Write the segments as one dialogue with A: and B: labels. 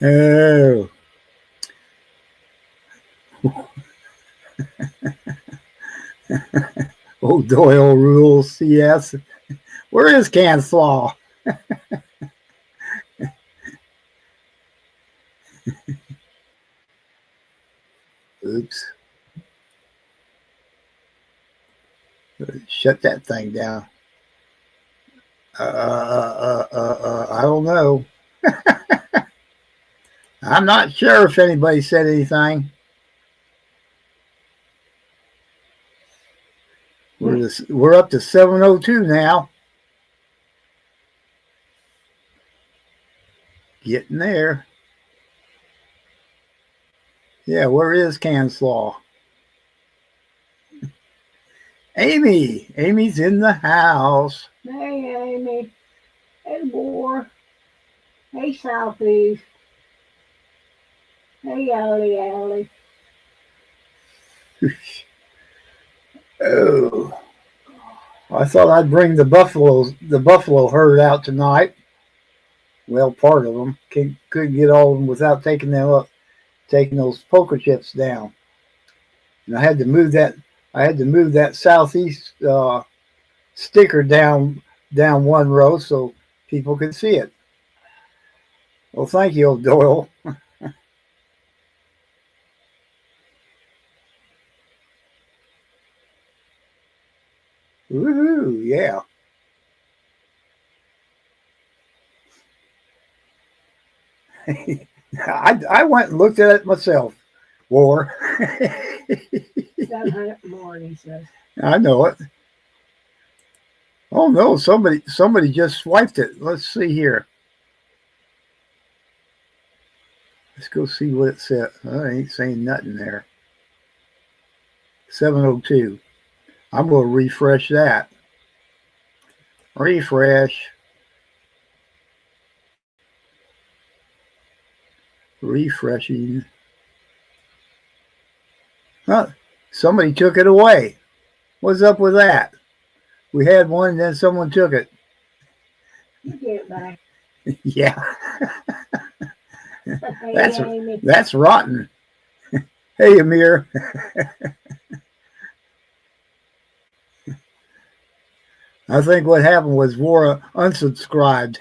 A: Oh, old Doyle rules. Yes. Where is Canslaw? Oops. Shut that thing down. I don't know. I'm not sure if anybody said anything. We're up to 7:02 now. Getting there. Yeah, where is Canslaw? Amy. Amy's in the house.
B: Hey, Amy. Hey, War. Hey, Southeast. Hey, Alley.
A: Oh, I thought I'd bring the buffalo herd out tonight. Well, part of them couldn't get all of them without taking them up, taking those poker chips down. And I had to move that. I had to move that southeast sticker down one row so people could see it. Well, thank you, old Doyle. Woohoo! Yeah. I went and looked at it myself. War.
B: 700 more, he says.
A: I know it. Oh no! Somebody just swiped it. Let's see here. Let's go see what it said. I ain't saying nothing there. 7:02. I'm going to refresh that. Refresh. Refreshing. Huh? Somebody took it away. What's up with that? We had one, and then someone took it.
B: You get it back.
A: Yeah.
B: Hey,
A: that's rotten. Hey, Amir. I think what happened was Vora unsubscribed.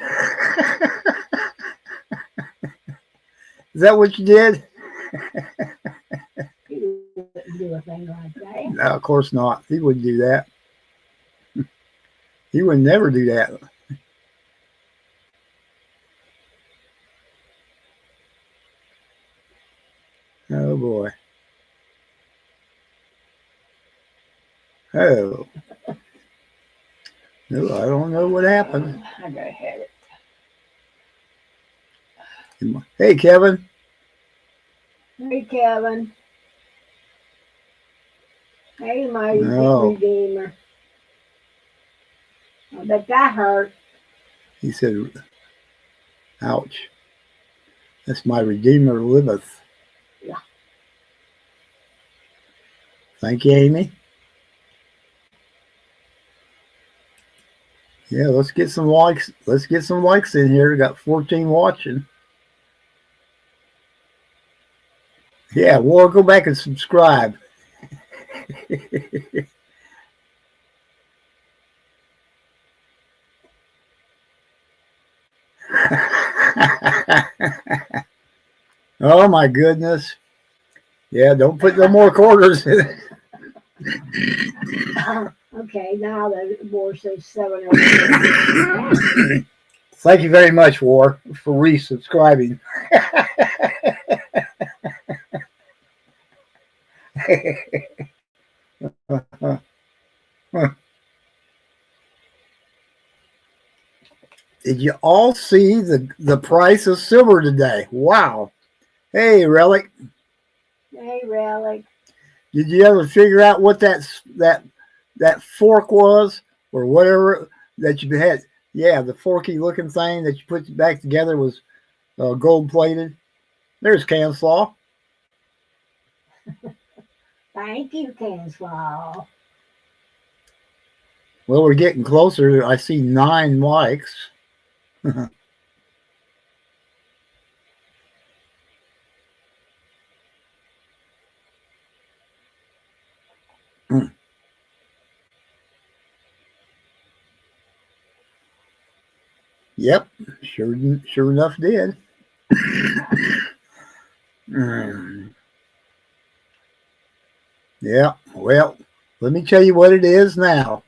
A: Is that what you did?
B: He wouldn't do a thing like that.
A: No, of course not. He wouldn't do that. He would never do that. Oh boy. Oh. No, I don't know what happened.
B: I gotta have it.
A: Hey, Kevin.
B: Hey, Kevin. Hey, my Redeemer. I bet that hurt.
A: He said, ouch. That's my Redeemer liveth.
B: Yeah.
A: Thank you, Amy. Yeah, let's get some likes. Let's get some likes in here. We got 14 watching. Yeah, well, go back and subscribe. Oh my goodness. Yeah, don't put no more quarters in it.
B: Okay, now the War says 7:02.
A: Thank you very much, War, for resubscribing. Did you all see the price of silver today? Wow. Hey, Relic.
B: Hey, Relic.
A: Did you ever figure out what that fork was or whatever that you had? Yeah, the forky looking thing that you put back together was gold plated. There's Canslaw.
B: Thank you, Canslaw.
A: Well, we're getting closer. I see 9 likes. Mm. Yep, sure enough did. Mm. Yeah, well, let me tell you what it is now.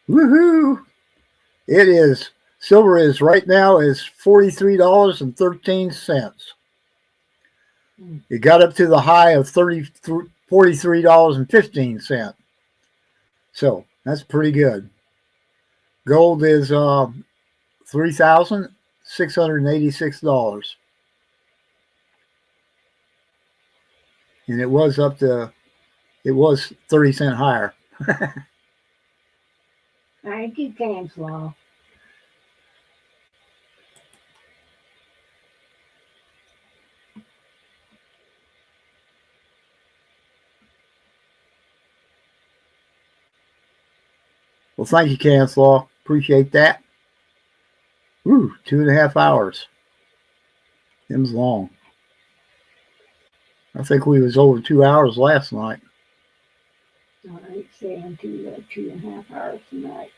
A: Woohoo! It is silver is right now is $43.13. It got up to the high of $43.15. So that's pretty good. Gold is $3,686, and it was 30 cents higher.
B: Thank you, Canslaw.
A: Well, thank you, Canslaw. Appreciate that. Woo, 2.5 hours. Them's long. I think we was over 2 hours last night.
B: All right, saying 2.5 hours tonight.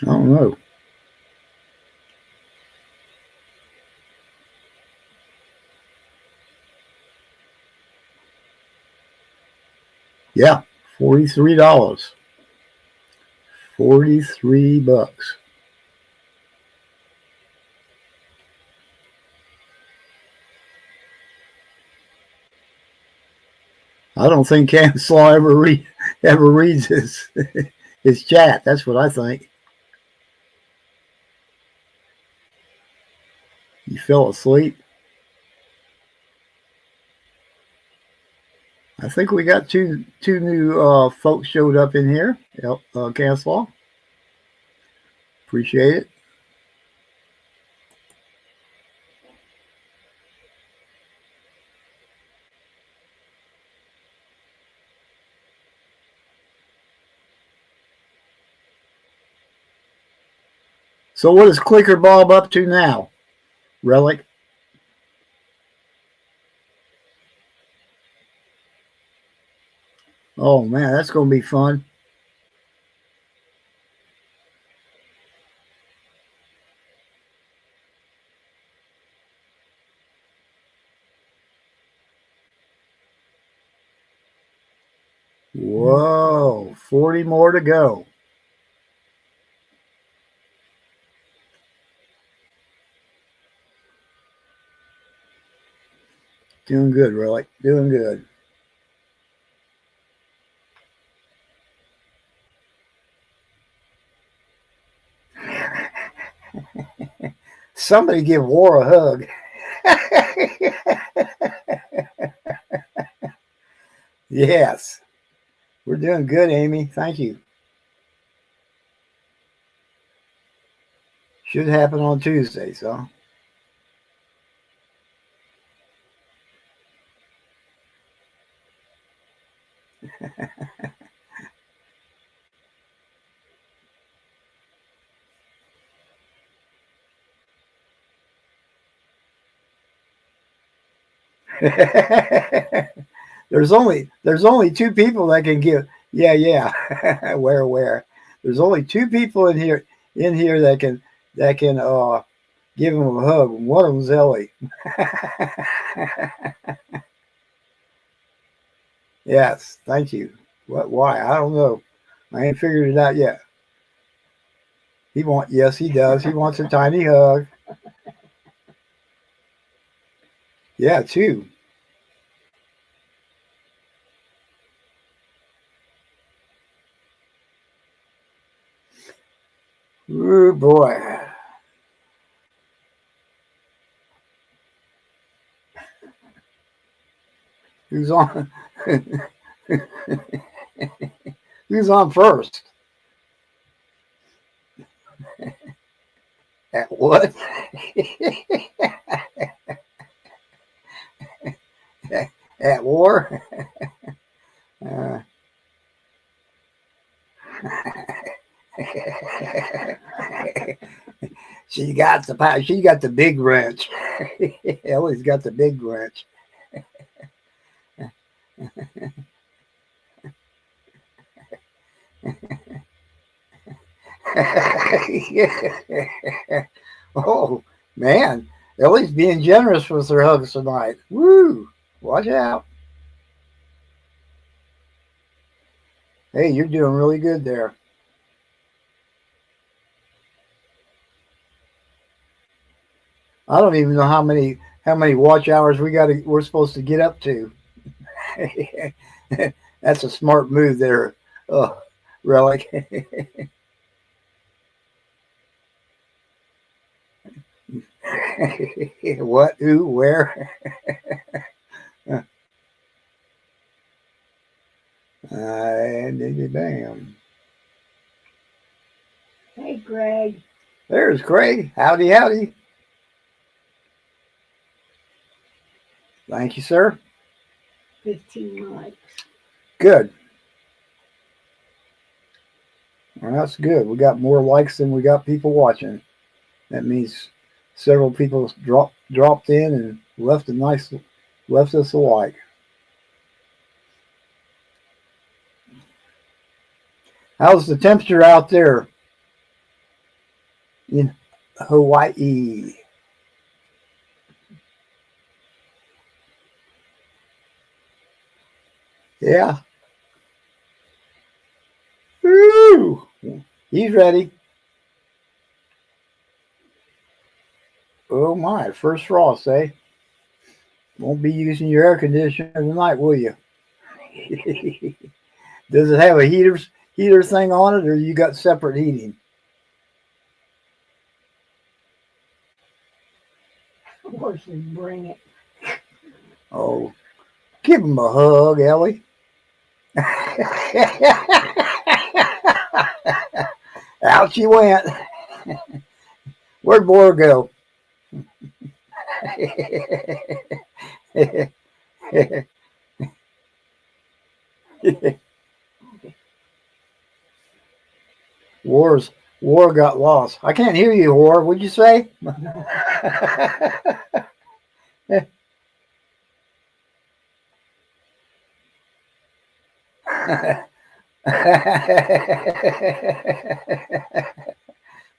A: I don't know. Yeah, $43. $43. I don't think Canslaw ever reads his chat. That's what I think. You fell asleep. I think we got two new folks showed up in here. Canslaw. Appreciate it. So what is Clicker Bob up to now? Relic? Oh man, that's gonna be fun. Whoa, 40 more to go. Doing good, Relic. Doing good. Somebody give War a hug. Yes. We're doing good, Amy. Thank you. Should happen on Tuesday, so. there's only two people that can give. Yeah. where there's only two people in here that can give him a hug. One of them's Ellie. Yes, thank you. What? Why? I don't know. I ain't figured it out yet. Yes, he does. He wants a tiny hug. Yeah, two. Ooh, boy. Who's on? Who's on first? At what? At war? Uh, She got the power. She got the big wrench. Ellie's got the big wrench. Oh man, Ellie's being generous with her hugs tonight. Woo! Watch out. Hey, you're doing really good there. I don't even know how many watch hours we're supposed to get up to. That's a smart move there, Relic. What? Who? Where? Damn.
B: Hey, Greg.
A: There's Craig. Howdy, howdy. Thank you, sir.
B: 15 likes.
A: Good. Well, that's good. We got more likes than we got people watching. That means several people dropped in and left us a like. How's the temperature out there in Hawaii? Yeah. Woo! He's ready. Oh my, first frost, eh? Won't be using your air conditioner tonight, will you? Does it have a heater thing on it, or you got separate heating?
B: Horses bring it.
A: Oh, give him a hug, Ellie. Out she went. Where'd Boar go? War got lost. I can't hear you, War. What'd you say?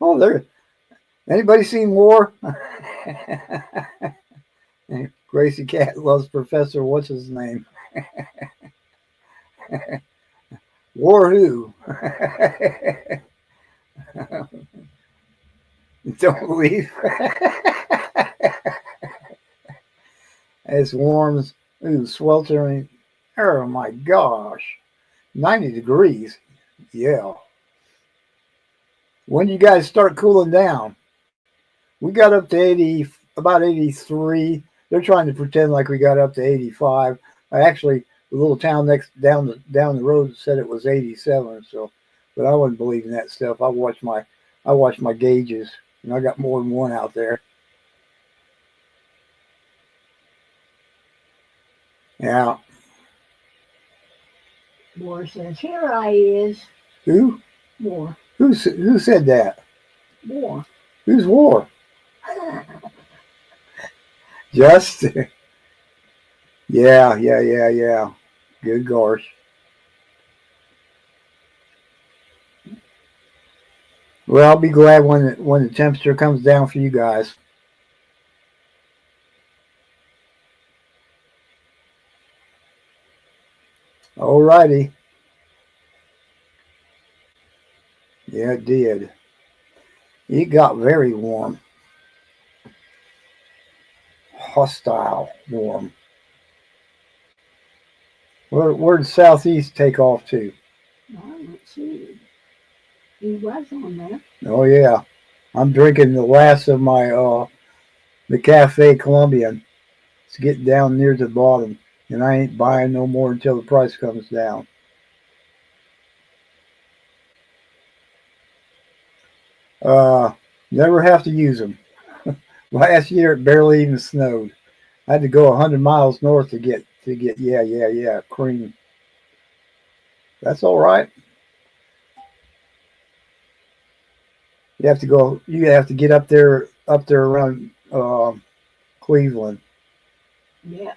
A: Oh, there. Anybody seen War? Gracie Cat loves Professor. What's his name? War who? Don't leave. It's warm. Ooh, sweltering. Oh my gosh. 90 degrees. Yeah. When do you guys start cooling down? We got up to 80, about 83. They're trying to pretend like we got up to 85. Actually, the little town down the road said it was 87. So, but I wouldn't believe in that stuff. I watch my gauges, and I got more than one out there. Yeah.
B: War says, "Here I is."
A: Who?
B: War.
A: Who said that?
B: War.
A: Who's War? Just. Yeah. Good gosh. Well, I'll be glad when the temperature comes down for you guys. Alrighty. Yeah, it did. It got very warm. Hostile warm. Where did Southeast take off to?
B: Let's see. He was on there.
A: Oh yeah. I'm drinking the last of my the Cafe Colombian. It's getting down near the bottom, and I ain't buying no more until the price comes down. Never have to use them. Last year it barely even snowed. I had to go 100 miles north to get cream. That's all right. You have to go. You have to get up there around Cleveland
B: Yeah.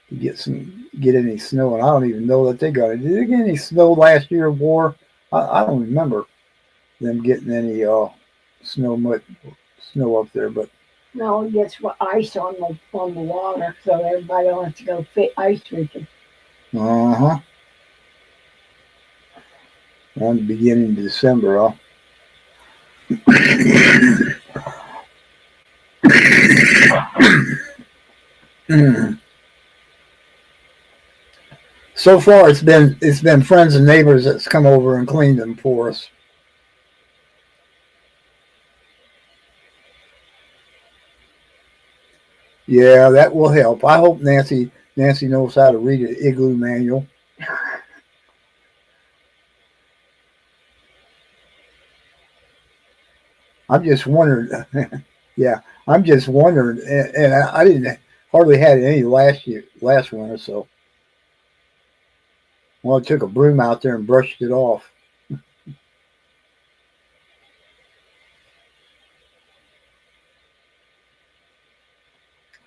A: to get any snow. And I don't even know that they got it. Did they get any snow last year of war? I don't remember them getting any snow much snow up there. But
B: No, it gets ice on the water, so everybody don't have to go ice fishing.
A: uh-huh. On the beginning of December, huh? So far, it's been friends and neighbors that's come over and cleaned them for us. Yeah, that will help. I hope Nancy knows how to read an igloo manual. I'm just wondering. Yeah, I'm just wondering, and I didn't hardly had any last winter, so well, I took a broom out there and brushed it off.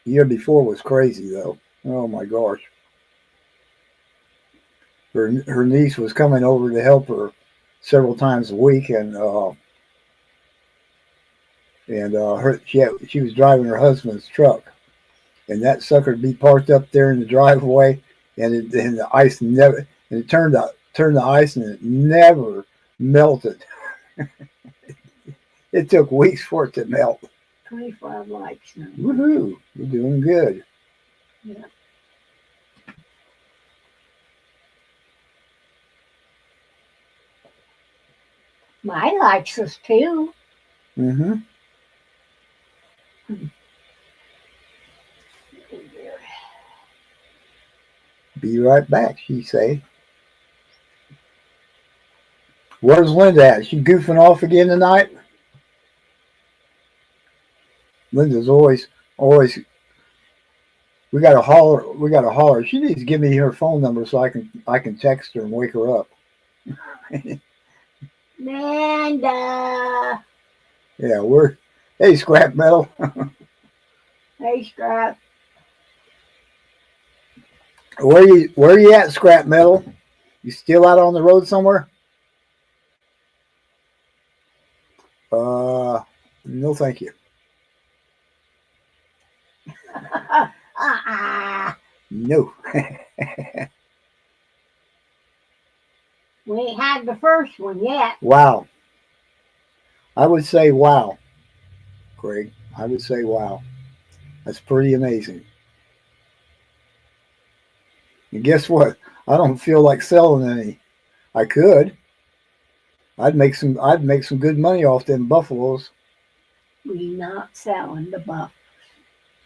A: The year before was crazy though. Oh my gosh, her niece was coming over to help her several times a week, and she was driving her husband's truck, and that sucker would be parked up there in the driveway, and the ice never, and it turned the ice, and it never melted. It took weeks for it to melt.
B: 25 likes now.
A: Woohoo! We're doing good.
B: Yeah. My likes us too.
A: Mm-hmm. Be right back, she say. Where's Linda at? She goofing off again tonight? Linda's always. We got to holler. She needs to give me her phone number so I can text her and wake her up.
B: Amanda.
A: Yeah, hey, scrap metal.
B: Hey, Scrap.
A: Where you at, scrap metal? You still out on the road somewhere? No, thank you. No.
B: We ain't had the first one yet.
A: Wow. I would say wow, Craig. I would say wow. That's pretty amazing. And guess what? I don't feel like selling any. I could. I'd make some good money off them buffaloes.
B: We not selling the buff.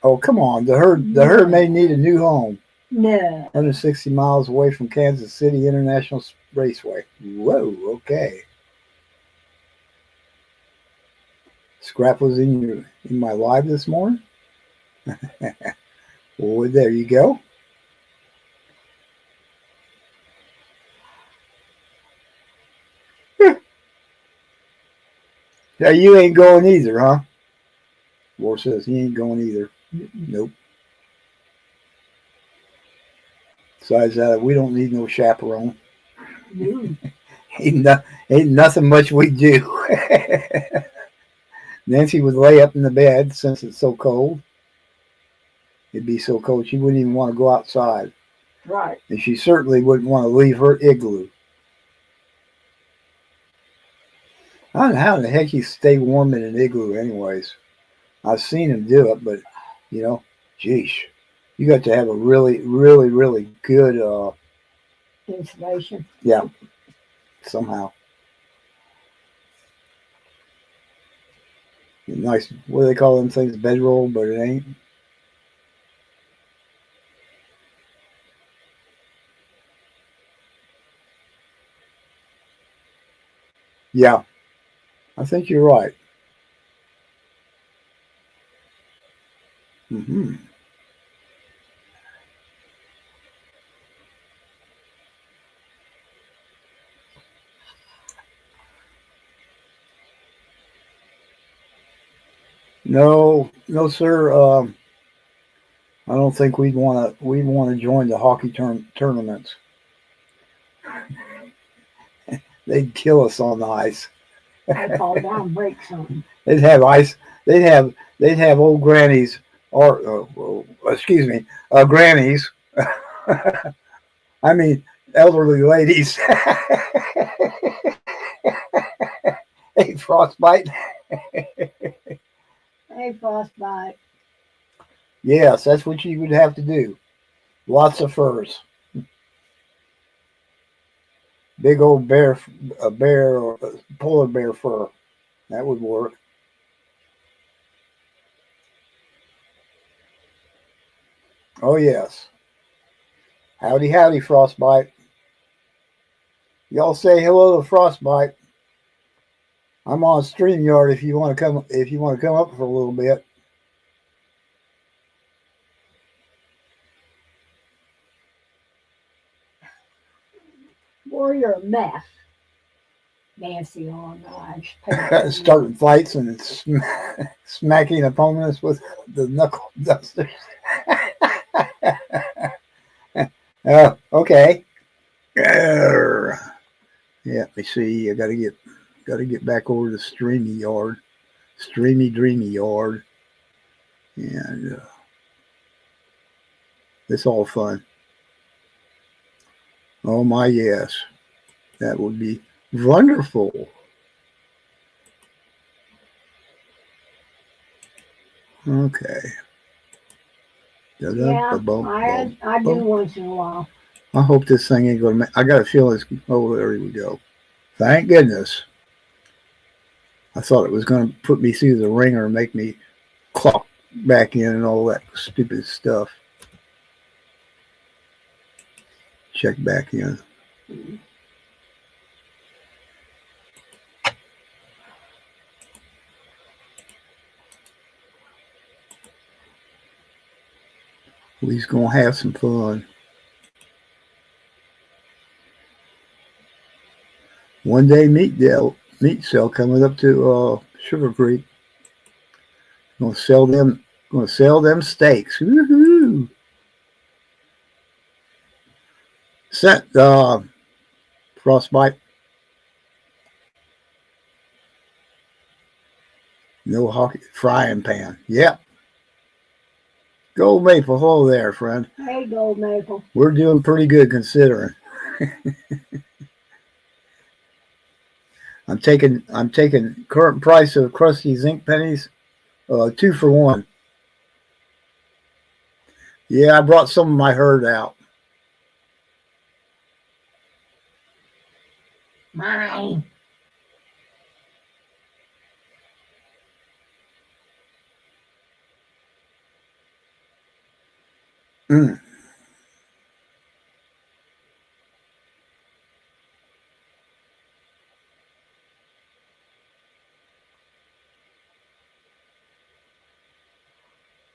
A: Oh, come on. The herd may need a new home.
B: No.
A: 160 miles away from Kansas City International Raceway. Whoa, okay. Scrap was in my live this morning. Well, there you go. Yeah, you ain't going either, huh? War says he ain't going either. Nope. Besides that, we don't need no chaperone.
B: No.
A: ain't nothing much we do. Nancy would lay up in the bed since it's so cold. It'd be so cold she wouldn't even want to go outside.
B: Right.
A: And she certainly wouldn't want to leave her igloo. I don't know how the heck you stay warm in an igloo anyways. I've seen them do it, but, geesh. You got to have a really, really, really good,
B: Insulation.
A: yeah, somehow. Nice, what do they call them things? Bedroll, but it ain't. Yeah, I think you're right. Hmm. No, no, sir. I don't think we'd want to join the hockey tournaments. They'd kill us on the ice.
B: I fall down, break something.
A: They'd have ice. They'd have old grannies or excuse me, grannies. I mean, elderly ladies. Hey, frostbite.
B: Hey, frostbite.
A: Yes, that's what you would have to do. Lots of furs. Big old bear or polar bear fur. That would work. Oh yes. Howdy, howdy, frostbite. Y'all say hello to frostbite. I'm on StreamYard if you want to come. If you want to come up for a little bit.
B: Boy, you're a mess. Nancy on gosh.
A: Starting fights and smacking opponents with the knuckle dusters. Okay. Arr. Yeah, let me see. I gotta get back over to StreamYard, Streamy Dreamy Yard, and it's all fun. Oh my yes, that would be wonderful. Okay.
B: Yeah, I do once in a while.
A: I hope this thing ain't gonna. I got a feeling it's. Oh, there we go. Thank goodness. I thought it was going to put me through the ringer and make me clock back in and all that stupid stuff. Check back in. We's going to have some fun. One day meat sale coming up to Sugar Creek. Gonna sell them steaks. Woohoo! Set frostbite. No hockey frying pan. Yep. Gold Maple, hello there, friend.
B: Hey, Gold Maple.
A: We're doing pretty good considering. I'm taking current price of Krusty Zinc pennies, 2 for 1. Yeah, I brought some of my herd out.
B: Mine.
A: Mm.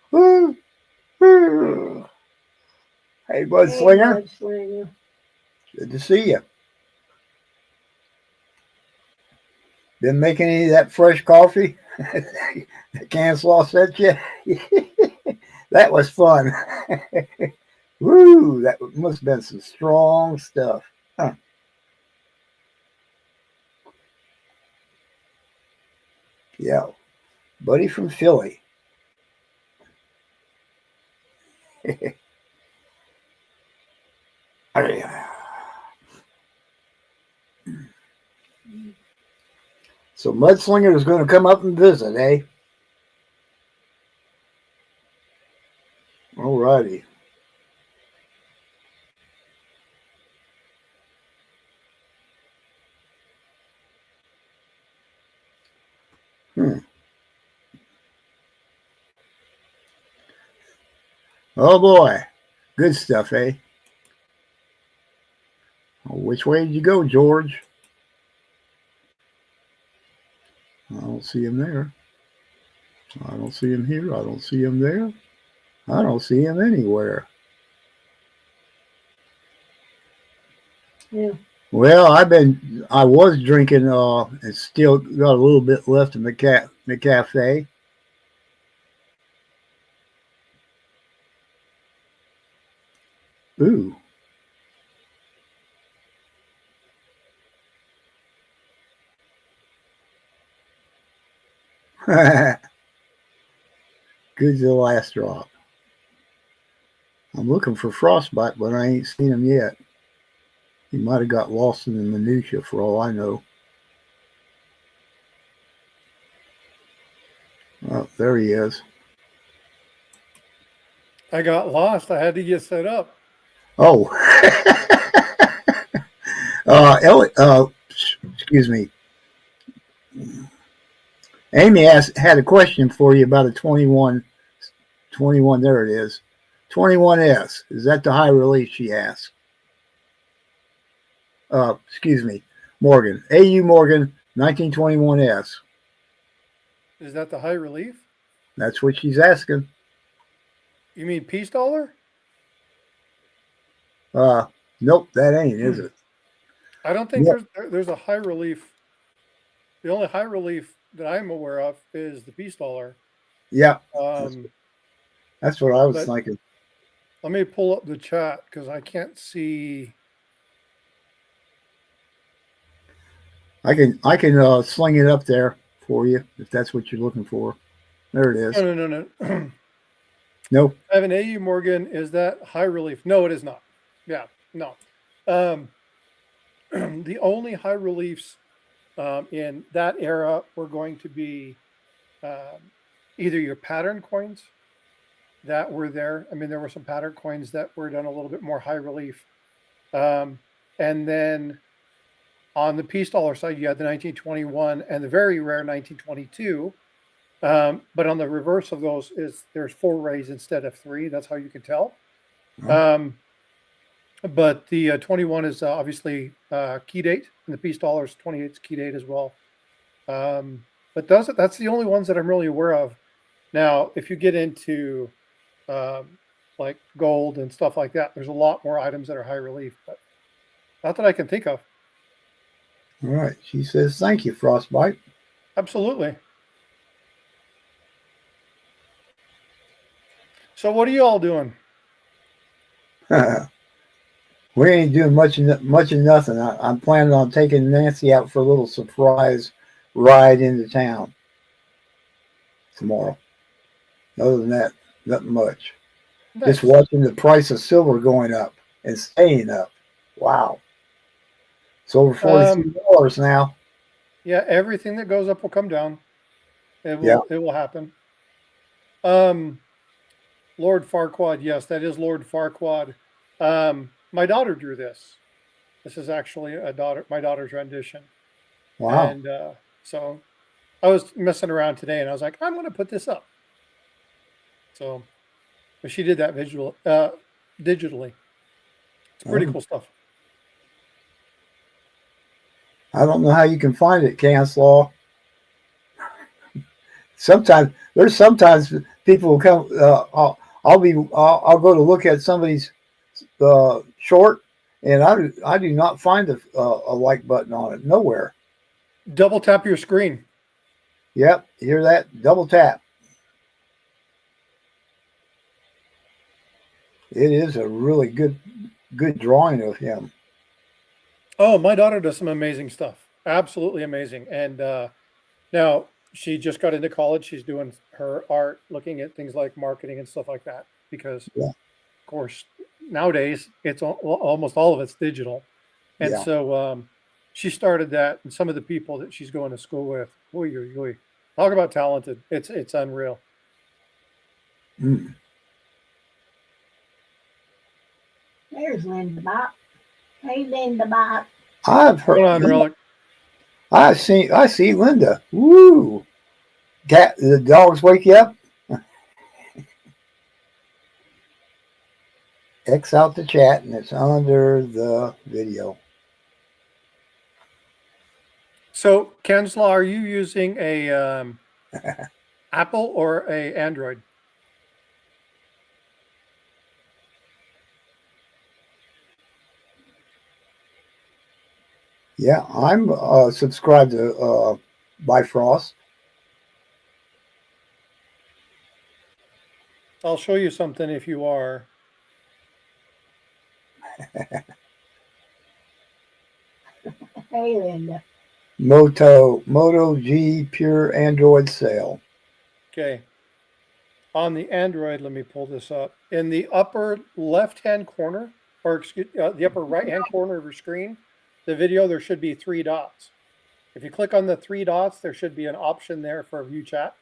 A: Woo. Woo. Hey, Bud Slinger.
B: Bud Slinger.
A: Good to see you. Been making any of that fresh coffee that Canslaw sent you? That was fun. Woo, that must have been some strong stuff. Huh. Yeah, buddy from Philly. So Mudslinger is going to come up and visit, eh? All righty. Oh boy, good stuff, eh? Oh, which way did you go, George? I don't see him there. I don't see him here. I don't see him there. I don't see him anywhere.
B: Yeah.
A: Well, I was drinking, and still got a little bit left in the cafe. Ooh. Good to the last drop. I'm looking for Frostbite, but I ain't seen him yet. He might have got lost in the minutia for all I know. Oh, there he is.
C: I got lost. I had to get set up.
A: Oh. Excuse me. Amy had a question for you about a 21. There it is. 21S. Is that the high relief, she asked? Excuse me. Morgan. AU Morgan, 1921S.
C: Is that the high relief?
A: That's what she's asking.
C: You mean Peace Dollar?
A: Nope, that ain't, is it?
C: I don't think
A: Yep.
C: there's a high relief. The only high relief that I'm aware of is the Peace Dollar.
A: Yeah,
C: Um,
A: that's what I was
C: but-
A: thinking.
C: let me pull up the chat because I can't see.
A: I can sling it up there for you if that's what you're looking for. There it is.
C: No.
A: Nope.
C: I have an AU Morgan. Is that high relief? No, it is not. Yeah, no. The only high reliefs in that era were going to be either your pattern coins that were there. I mean, there were some pattern coins that were done a little bit more high relief. And then on the Peace Dollar side, you had the 1921 and the very rare 1922. But on the reverse of those there's 4 rays instead of 3. That's how you can tell. But the 21 is obviously key date, and the Peace Dollar is 28 is key date as well. But that's the only ones that I'm really aware of. Now, if you get into like gold and stuff like that, there's a lot more items that are high relief, but not that I can think of.
A: All right. She says, thank you, Frostbite.
C: Absolutely. So what are you all doing?
A: We ain't doing much of nothing. I'm planning on taking Nancy out for a little surprise ride into town tomorrow. Other than that, nothing much.
C: Nice.
A: Just watching the price of silver going up and staying up. Wow. It's over $42 now.
C: Yeah, everything that goes up will come down. It will happen. Lord Farquaad, yes, that is Lord Farquaad. My daughter drew this. This is actually my daughter's rendition.
A: Wow.
C: And so I was messing around today and I was like, I'm going to put this up. So but she did that digitally. It's pretty cool stuff.
A: I don't know how you can find it, Canslaw. Sometimes people will come. I'll go to look at somebody's short, and I do not find a like button on it nowhere.
C: Double tap your screen.
A: Yep, you hear that? Double tap. It is a really good drawing of him.
C: Oh, my daughter does some amazing stuff. Absolutely amazing. And now she just got into college. She's doing her art, looking at things like marketing and stuff like that. Because, of course, nowadays it's almost all of it's digital. And so she started that, and some of the people that she's going to school with, talk about talented. It's unreal.
A: Mm.
B: There's Linda Bop. Hey, Linda Bop.
A: I've heard.
C: Hold on, Relic.
A: I see Linda. Woo! The dogs wake you up. X out the chat, and it's under the video.
C: So, Kenslaw, are you using a Apple or a Android?
A: Yeah, I'm subscribed to Bifrost.
C: I'll show you something if you are.
B: Hey, Linda.
A: Moto G Pure Android Cell.
C: Okay. On the Android, let me pull this up. In the upper left-hand corner, or excuse, the upper right-hand corner of your screen, the video, there should be 3 dots. If you click on the 3 dots, there should be an option there for view chat.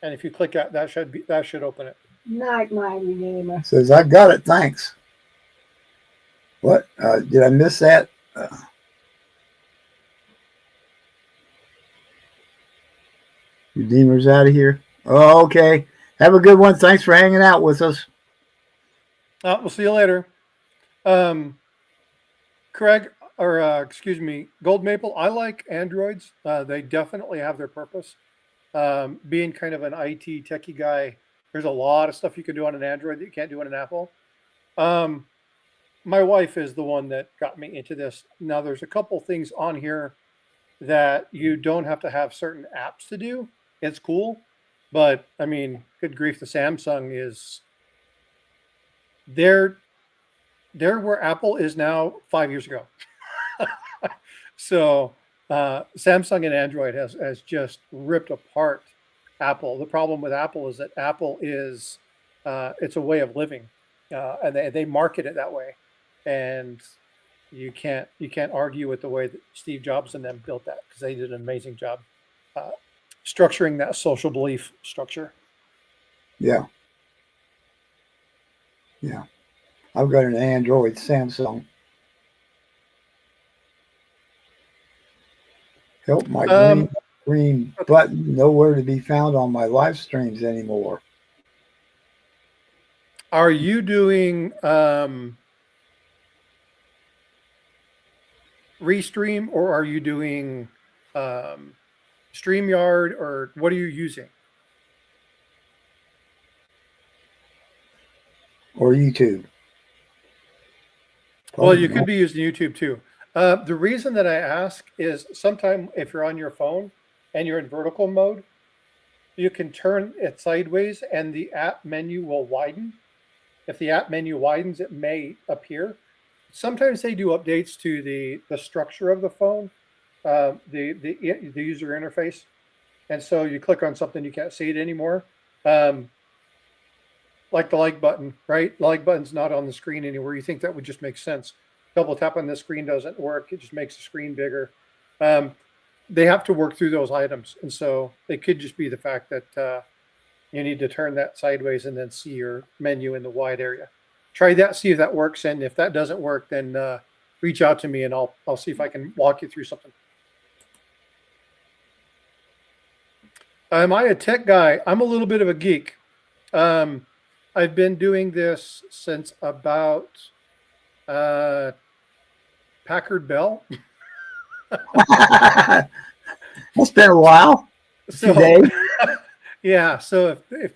C: And if you click that should open it.
B: Night, my Redeemer.
A: Says, I got it, thanks. What? Did I miss that? Redeemer's out of here. Oh, okay. Have a good one. Thanks for hanging out with us.
C: We'll see you later. Craig, or excuse me, Gold Maple, I like Androids. They definitely have their purpose. Being kind of an IT techie guy, there's a lot of stuff you can do on an Android that you can't do on an Apple. My wife is the one that got me into this. Now, there's a couple things on here that you don't have to have certain apps to do. It's cool, but I mean, good grief, the Samsung is they're where Apple is now 5 years ago. So Samsung and Android has just ripped apart Apple. The problem with Apple is that Apple is it's a way of living, and they market it that way, and you can't argue with the way that Steve Jobs and them built that, because they did an amazing job structuring that social belief structure.
A: Yeah. Yeah. I've got an Android Samsung. Help, my green button nowhere to be found on my live streams anymore.
C: Are you doing Restream, or are you doing StreamYard, or what are you using?
A: Or YouTube.
C: Well, you could be using YouTube too. The reason that I ask is sometimes if you're on your phone and you're in vertical mode, you can turn it sideways and the app menu will widen. If the app menu widens, it may appear. Sometimes they do updates to the structure of the phone, the user interface, and so you click on something, you can't see it anymore. Like the like button, right? The like button's not on the screen anywhere. You think that would just make sense. Double tap on the screen doesn't work. It just makes the screen bigger. They have to work through those items. And so it could just be the fact that you need to turn that sideways and then see your menu in the wide area. Try that, see if that works. And if that doesn't work, then reach out to me and I'll see if I can walk you through something. Am I a tech guy? I'm a little bit of a geek. I've been doing this since about Packard Bell.
A: It's been a while.
C: So, yeah. So if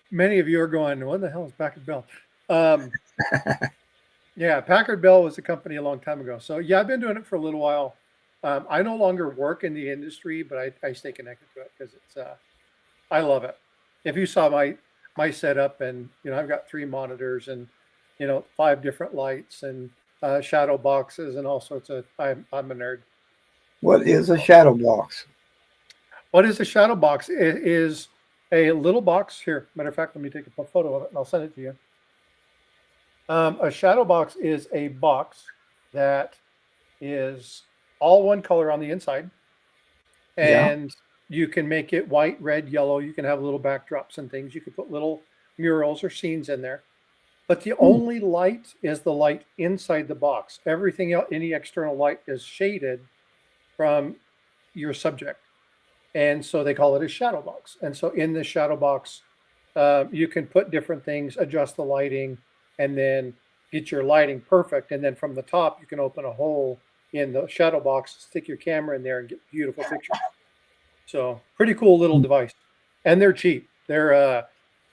C: many of you are going, what the hell is Packard Bell? Yeah, Packard Bell was a company a long time ago. So yeah, I've been doing it for a little while. I no longer work in the industry, but I stay connected to it because it's I love it. If you saw my setup, and I've got 3 monitors and 5 different lights and shadow boxes and all sorts of. I'm a nerd.
A: What is a shadow box?
C: What is a shadow box? It is a little box here. Matter of fact, let me take a photo of it and I'll send it to you. A shadow box is a box that is all one color on the inside, and you can make it white, red, yellow. You can have little backdrops and things. You can put little murals or scenes in there. But the only light is the light inside the box. Everything else, any external light, is shaded from your subject. And so they call it a shadow box. And so in this shadow box, you can put different things, adjust the lighting, and then get your lighting perfect. And then from the top, you can open a hole in the shadow box, stick your camera in there, and get beautiful pictures. So pretty cool little device. And they're cheap. They're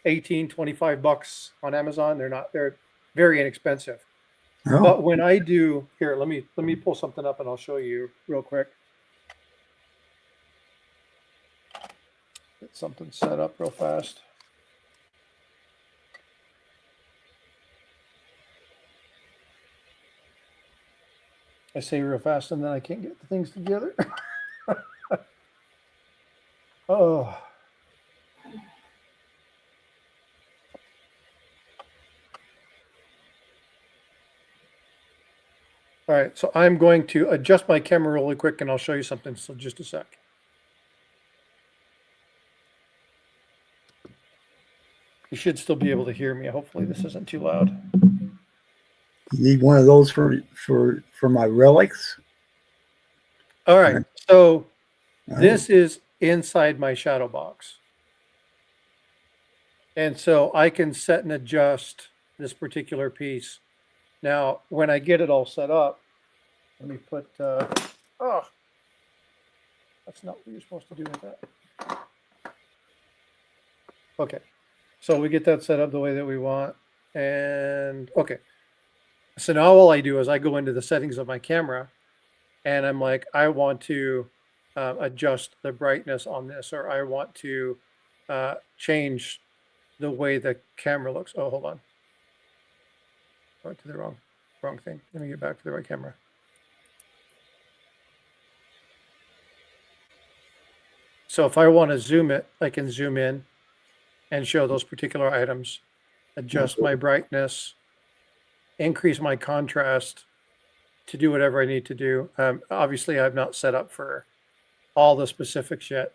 C: $18-25 on Amazon. They're very inexpensive.
A: Oh.
C: But when I do here, let me pull something up and I'll show you real quick. Get something set up real fast. I say real fast and then I can't get the things together. Oh. All right, so I'm going to adjust my camera really quick and I'll show you something. So just a sec. You should still be able to hear me. Hopefully this isn't too loud.
A: You need one of those for my relics.
C: All right, so
A: Oh,
C: this is inside my shadow box. And so I can set and adjust this particular piece. Now, when I get it all set up, let me put, oh, that's not what you're supposed to do with that. Okay, so we get that set up the way that we want. And okay, so now all I do is I go into the settings of my camera and I'm like, I want to adjust the brightness on this, or I want to change the way the camera looks. Oh, hold on. I went to the wrong thing. Let me get back to the right camera. So if I want to zoom it, I can zoom in and show those particular items, adjust my brightness, increase my contrast to do whatever I need to do. Obviously, I've not set up for all the specifics yet,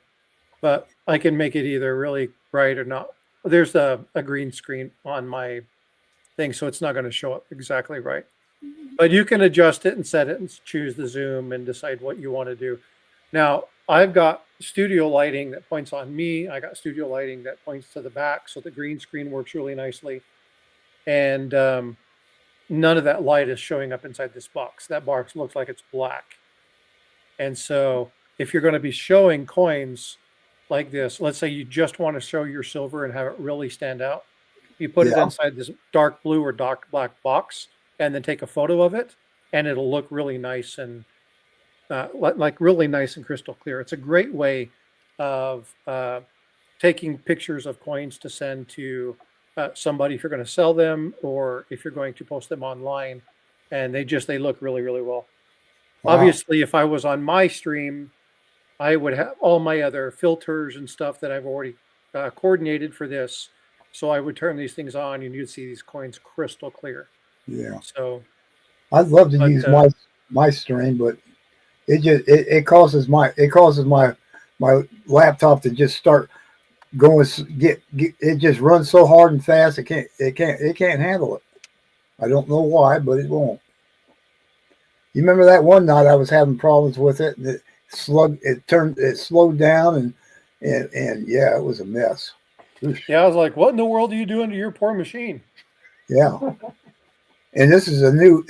C: but I can make it either really bright or not. There's a green screen on my thing, so it's not going to show up exactly right. But you can adjust it and set it and choose the zoom and decide what you want to do. Now, I've got studio lighting that points on me. I got studio lighting that points to the back, so the green screen works really nicely. And none of that light is showing up inside this box. That box looks like it's black. And so if you're going to be showing coins like this, let's say you just want to show your silver and have it really stand out, you put it inside this dark blue or dark black box and then take a photo of it, and it'll look really nice and like really nice and crystal clear. It's a great way of taking pictures of coins to send to somebody if you're going to sell them, or if you're going to post them online, and they look really, really well. Wow. Obviously, if I was on my stream, I would have all my other filters and stuff that I've already coordinated for this. So I would turn these things on and you'd see these coins crystal clear.
A: Yeah.
C: So
A: I'd love to use my stream, but it causes my laptop to just start going, it just runs so hard and fast it can't handle it. I don't know why, but it won't. You remember that one night I was having problems with it, and it slowed down, and yeah, it was a mess.
C: Yeah, I was like, what in the world are you doing to your poor machine?
A: Yeah. And this is a new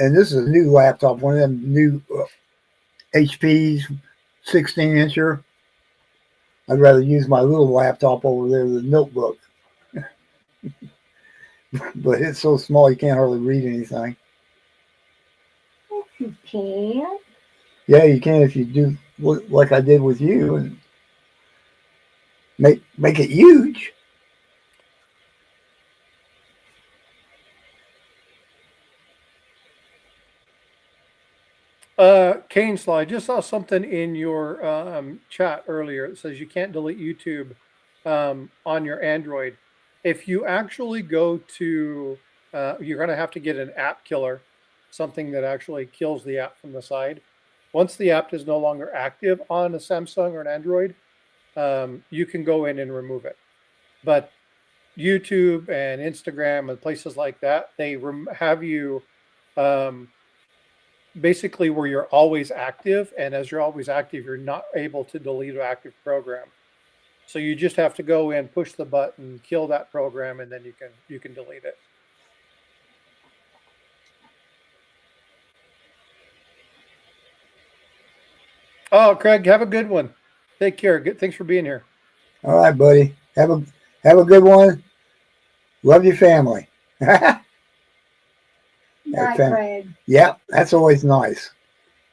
A: laptop, one of them new HP's 16-incher. I'd rather use my little laptop over there, the notebook. But it's so small you can't hardly read anything.
B: You can.
A: Yeah, you can if you do like I did with you and make it huge.
C: Kane Sly, I just saw something in your chat earlier. It says you can't delete YouTube on your Android. If you actually go to, you're going to have to get an app killer, something that actually kills the app from the side. Once the app is no longer active on a Samsung or an Android, you can go in and remove it. But YouTube and Instagram and places like that, they have you basically where you're always active, and as you're always active, you're not able to delete an active program. So you just have to go in, push the button, kill that program, and then you can delete it. Oh, Craig, have a good one. Take care. Thanks for being here.
A: All right, buddy. Have a good one. Love your family.
B: Night, Craig.
A: Yeah, that's always nice.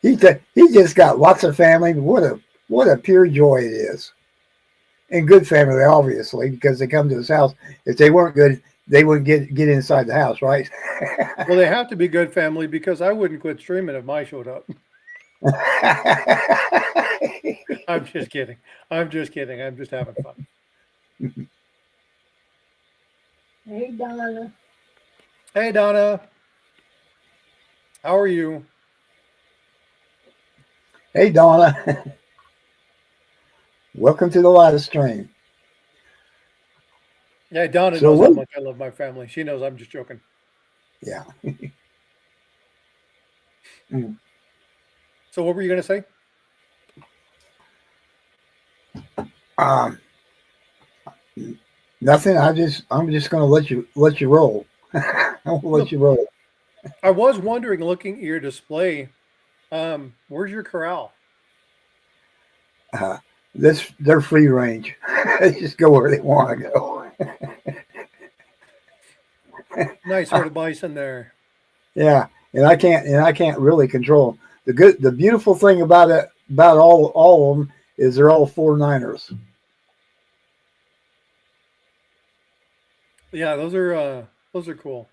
A: He just got lots of family. What a pure joy it is. And good family, obviously, because they come to his house. If they weren't good, they wouldn't get inside the house, right?
C: Well, they have to be good family, because I wouldn't quit streaming if mine showed up. I'm just kidding. I'm just kidding. I'm just having fun.
B: Hey, Donna.
C: Hey, Donna. How are you?
A: Hey, Donna. Welcome to the live stream.
C: Yeah, Donna
A: So
C: knows how
A: what?
C: much I love my family. She knows I'm just joking.
A: Yeah. Mm.
C: So what were you going to say?
A: Um, Nothing. I'm just going to let you roll. I'll let
C: Look,
A: you roll.
C: I was wondering, looking at your display, where's your corral?
A: Uh, they're free range. They just go where they want to go.
C: Nice herd of bison there.
A: Yeah, and I can't really control 'em. The beautiful thing about it about all of them is they're all 4-9ers.
C: Yeah, those are cool.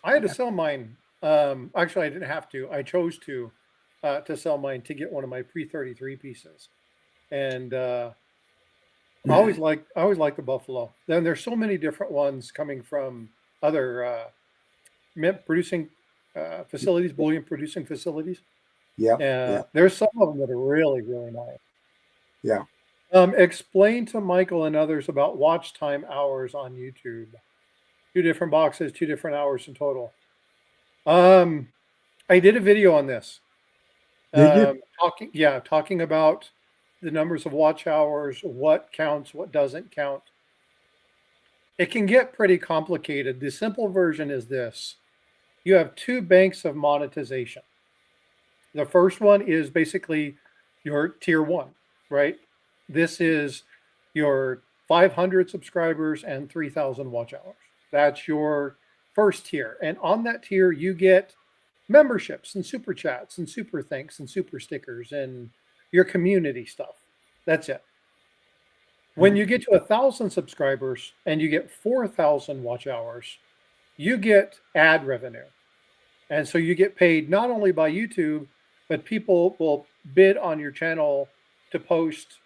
C: I had to sell mine. Actually, I didn't have to. I chose to sell mine to get one of my pre-33 pieces. And I always like the buffalo. Then there's so many different ones coming from other mint producing facilities, bullion producing facilities.
A: Yeah, yeah,
C: There's some of them that are really, really nice.
A: yeah.
C: Explain to Michael and others about watch time hours on YouTube. Two different boxes, 2 different hours in total. Um, I did a video on this.
A: Did you?
C: Talking about the numbers of watch hours, what counts, what doesn't count. It can get pretty complicated. The simple version is this. You have two banks of monetization. The first one is basically your tier one, right? This is your 500 subscribers and 3,000 watch hours. That's your first tier. And on that tier, you get memberships and super chats and super thanks and super stickers and your community stuff. That's it. When you get to 1,000 subscribers and you get 4,000 watch hours, you get ad revenue. And so you get paid not only by YouTube, but people will bid on your channel to post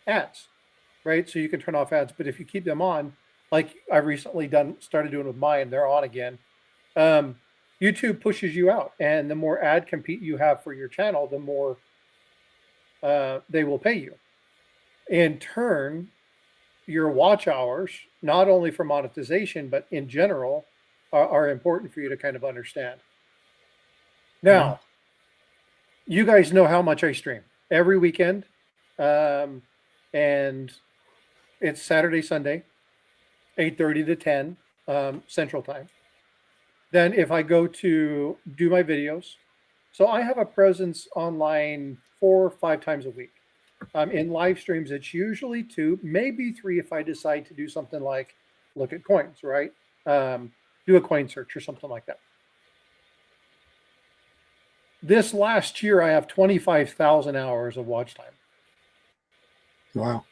C: ads, right? So you can turn off ads, but if you keep them on, like I've recently started doing with mine, they're on again. YouTube pushes you out, and the more ad compete you have for your channel, the more they will pay you. In turn, your watch hours, not only for monetization, but in general, are important for you to kind of understand. Now, you guys know how much I stream every weekend. And it's Saturday, Sunday, 8:30 to 10 Central Time. Then if I go to do my videos, so I have a presence online 4 or 5 times a week. In live streams, it's usually 2, maybe 3 if I decide to do something like look at coins, right? Do a coin search or something like that. This last year, I have 25,000 hours of watch time.
A: Wow.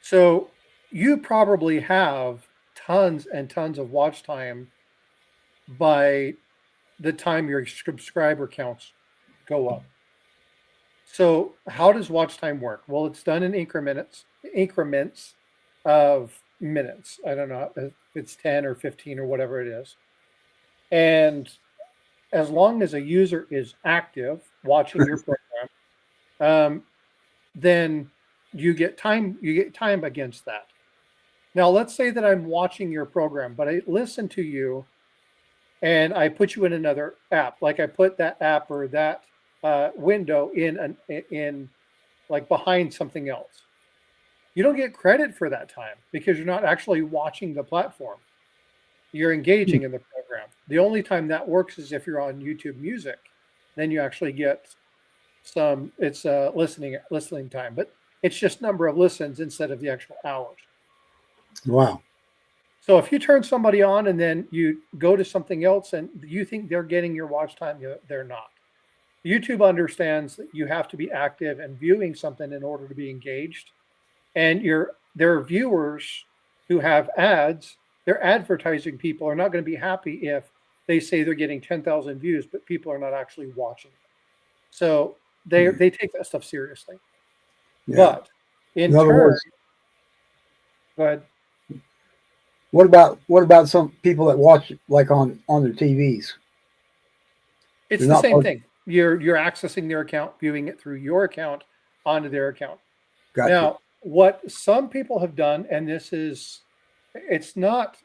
C: So you probably have tons and tons of watch time by the time your subscriber counts go up. So how does watch time work? Well, it's done in increments of minutes. I don't know if it's 10 or 15 or whatever it is. And as long as a user is active watching your program, then you get time against that. Now, let's say that I'm watching your program, but I listen to you and I put you in another app, like I put that app or that window in like behind something else. You don't get credit for that time because you're not actually watching the platform. You're engaging in the program. The only time that works is if you're on YouTube Music, then you actually get some. It's listening time, but it's just number of listens instead of the actual hours.
A: Wow.
C: So if you turn somebody on and then you go to something else and you think they're getting your watch time, they're not. YouTube understands that you have to be active and viewing something in order to be engaged. And their viewers who have ads, their advertising people are not going to be happy if they say they're getting 10,000 views, but people are not actually watching. So they take that stuff seriously.
A: Yeah.
C: But in
A: In other
C: turn,
A: words,
C: go ahead.
A: what about some people that watch like on their TVs?
C: It's
A: They're
C: the
A: not
C: same
A: part.
C: thing. You're accessing their account, viewing it through your account onto their account.
A: Gotcha.
C: Now, what some people have done, and this is, it's not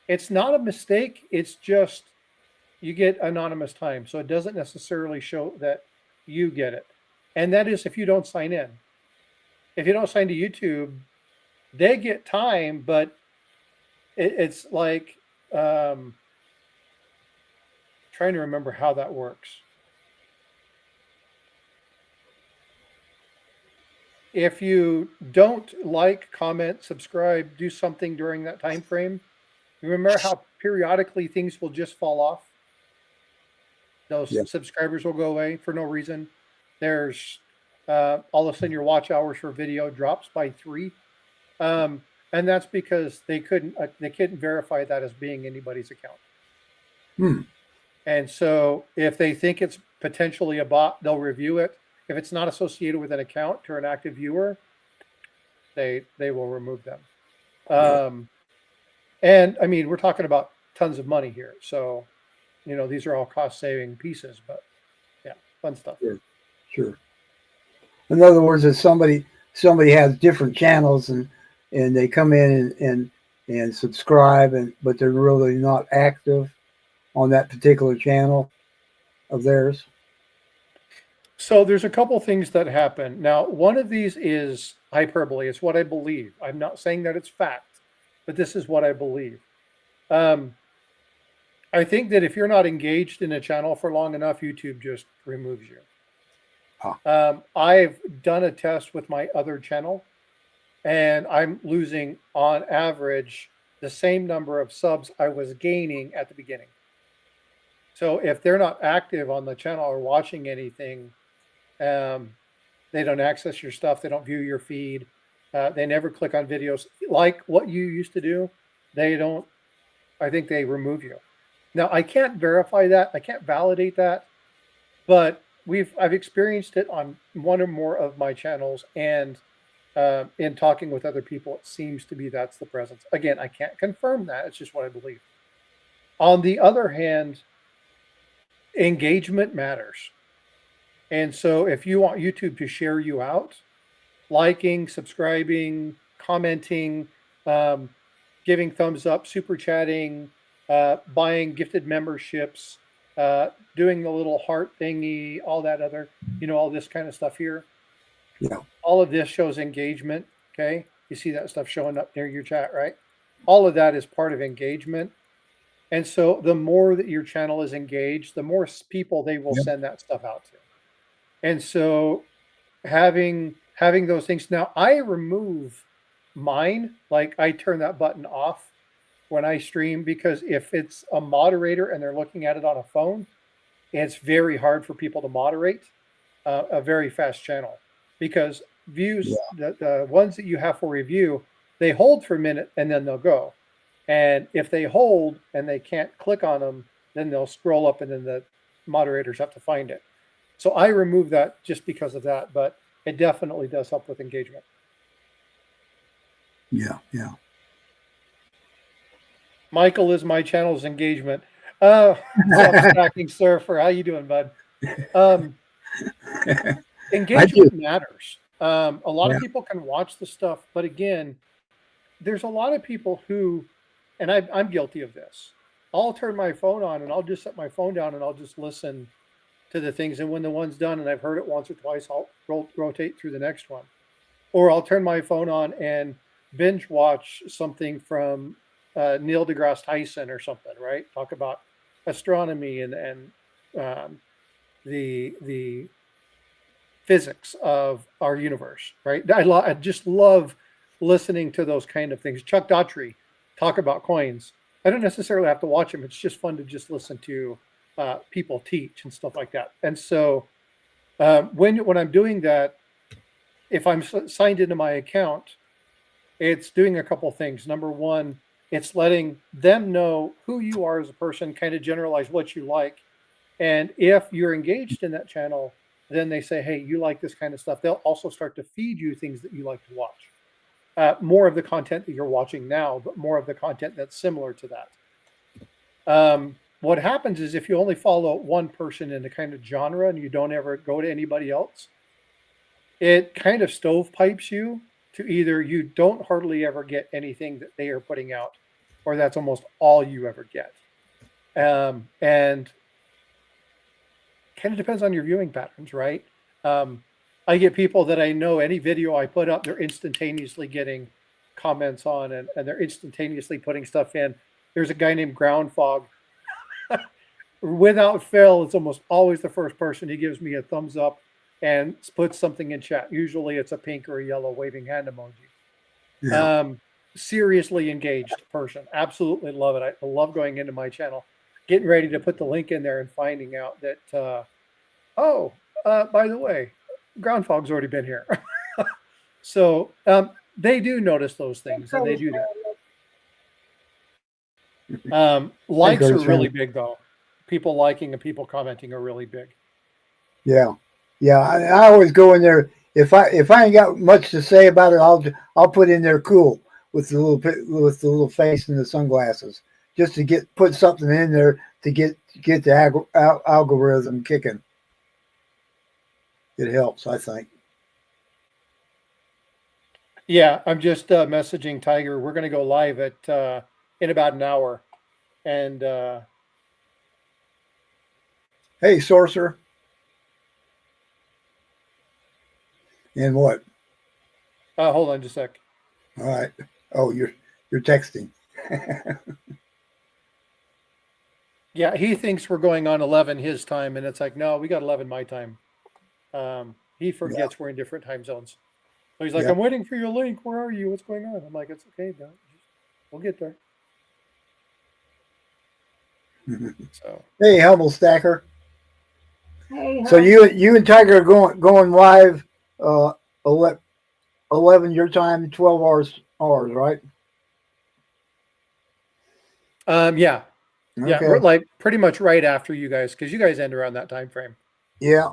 C: a mistake. It's just you get anonymous time, so it doesn't necessarily show that you get it. And that is if you don't sign in. If you don't sign to YouTube, they get time, but it's like trying to remember how that works. If you don't like, comment, subscribe, do something during that time frame, you remember how periodically things will just fall off? Those
A: Yeah.
C: subscribers will go away for no reason. There's all of a sudden your watch hours for video drops by 3, and that's because they couldn't verify that as being anybody's account.
A: Hmm.
C: And so if they think it's potentially a bot, they'll review it. If it's not associated with an account or an active viewer, they will remove them. And I mean, we're talking about tons of money here, so these are all cost saving pieces. But yeah, fun stuff.
A: Sure. In other words, if somebody has different channels and they come in and subscribe, but they're really not active on that particular channel of theirs.
C: So there's a couple things that happen. Now, one of these is hyperbole. It's what I believe. I'm not saying that it's fact, but this is what I believe. I think that if you're not engaged in a channel for long enough, YouTube just removes you. I've done a test with my other channel, and I'm losing on average the same number of subs I was gaining at the beginning. So if they're not active on the channel or watching anything, they don't access your stuff. They don't view your feed. They never click on videos like what you used to do. I think they remove you. Now, I can't verify that. I can't validate that, but I've experienced it on one or more of my channels, and in talking with other people, it seems to be that's the presence. Again, I can't confirm that. It's just what I believe. On the other hand, engagement matters. And so if you want YouTube to share you out, liking, subscribing, commenting, giving thumbs up, super chatting, buying gifted memberships, doing the little heart thingy, all that other, all this kind of stuff here.
A: Yeah.
C: All of this shows engagement. Okay. You see that stuff showing up near your chat, right? All of that is part of engagement. And so the more that your channel is engaged, the more people they will send that stuff out to. And so having those things, now I remove mine, like I turn that button off when I stream, because if it's a moderator and they're looking at it on a phone, it's very hard for people to moderate a very fast channel, because views, the ones that you have for review, they hold for a minute and then they'll go. And if they hold and they can't click on them, then they'll scroll up and then the moderators have to find it. So I remove that just because of that, but it definitely does help with engagement.
A: Yeah.
C: Michael is my channel's engagement. Self-stacking surfer. How you doing, bud? Engagement matters. A lot of people can watch the stuff, but again, there's a lot of people who, and I'm guilty of this. I'll turn my phone on and I'll just set my phone down and I'll just listen to the things. And when the one's done and I've heard it once or twice, I'll rotate through the next one. Or I'll turn my phone on and binge watch something from Neil deGrasse Tyson or something, right? Talk about astronomy and the physics of our universe, right? I just love listening to those kind of things. Chuck Daughtry talk about coins. I don't necessarily have to watch them. It's just fun to just listen to people teach and stuff like that. And so when I'm doing that, if I'm signed into my account, it's doing a couple things. Number one, it's letting them know who you are as a person, kind of generalize what you like. And if you're engaged in that channel, then they say, hey, you like this kind of stuff. They'll also start to feed you things that you like to watch. More of the content that you're watching now, but more of the content that's similar to that. What happens is if you only follow one person in the kind of genre and you don't ever go to anybody else, it kind of stovepipes you to either you don't hardly ever get anything that they are putting out, or that's almost all you ever get. And kind of depends on your viewing patterns, right? I get people that I know any video I put up, they're instantaneously getting comments on and they're instantaneously putting stuff in. There's a guy named Groundfog. Without fail, it's almost always the first person. He gives me a thumbs up and puts something in chat. Usually it's a pink or a yellow waving hand emoji.
A: Yeah.
C: Seriously engaged person. Absolutely love it. I love going into my channel, getting ready to put the link in there and finding out that, by the way, Groundfog's already been here. So they do notice those things and they do that. Likes are really big though. People liking and people commenting are really big.
A: Yeah. Yeah. I always go in there. If I ain't got much to say about it, I'll put in there cool with the little face and the sunglasses, just to put something in there to get the algorithm kicking. It helps, I think.
C: Yeah, I'm just messaging Tiger. We're going to go live at in about an hour, and
A: hey, Sorcerer. And what?
C: Hold on just a sec.
A: All right. Oh, you're texting.
C: Yeah, he thinks we're going on 11 his time, and it's like, no, we got 11 my time. He forgets we're in different time zones. So he's like, I'm waiting for your link. Where are you? What's going on? I'm like, it's okay, no, we'll get there. So
A: hey, Humble Stacker.
B: Hey,
A: so you and Tiger are going live 11 your time, 12 ours, right?
C: Yeah.
A: Okay.
C: Yeah, we're like pretty much right after you guys, because you guys end around that time frame.
A: Yeah,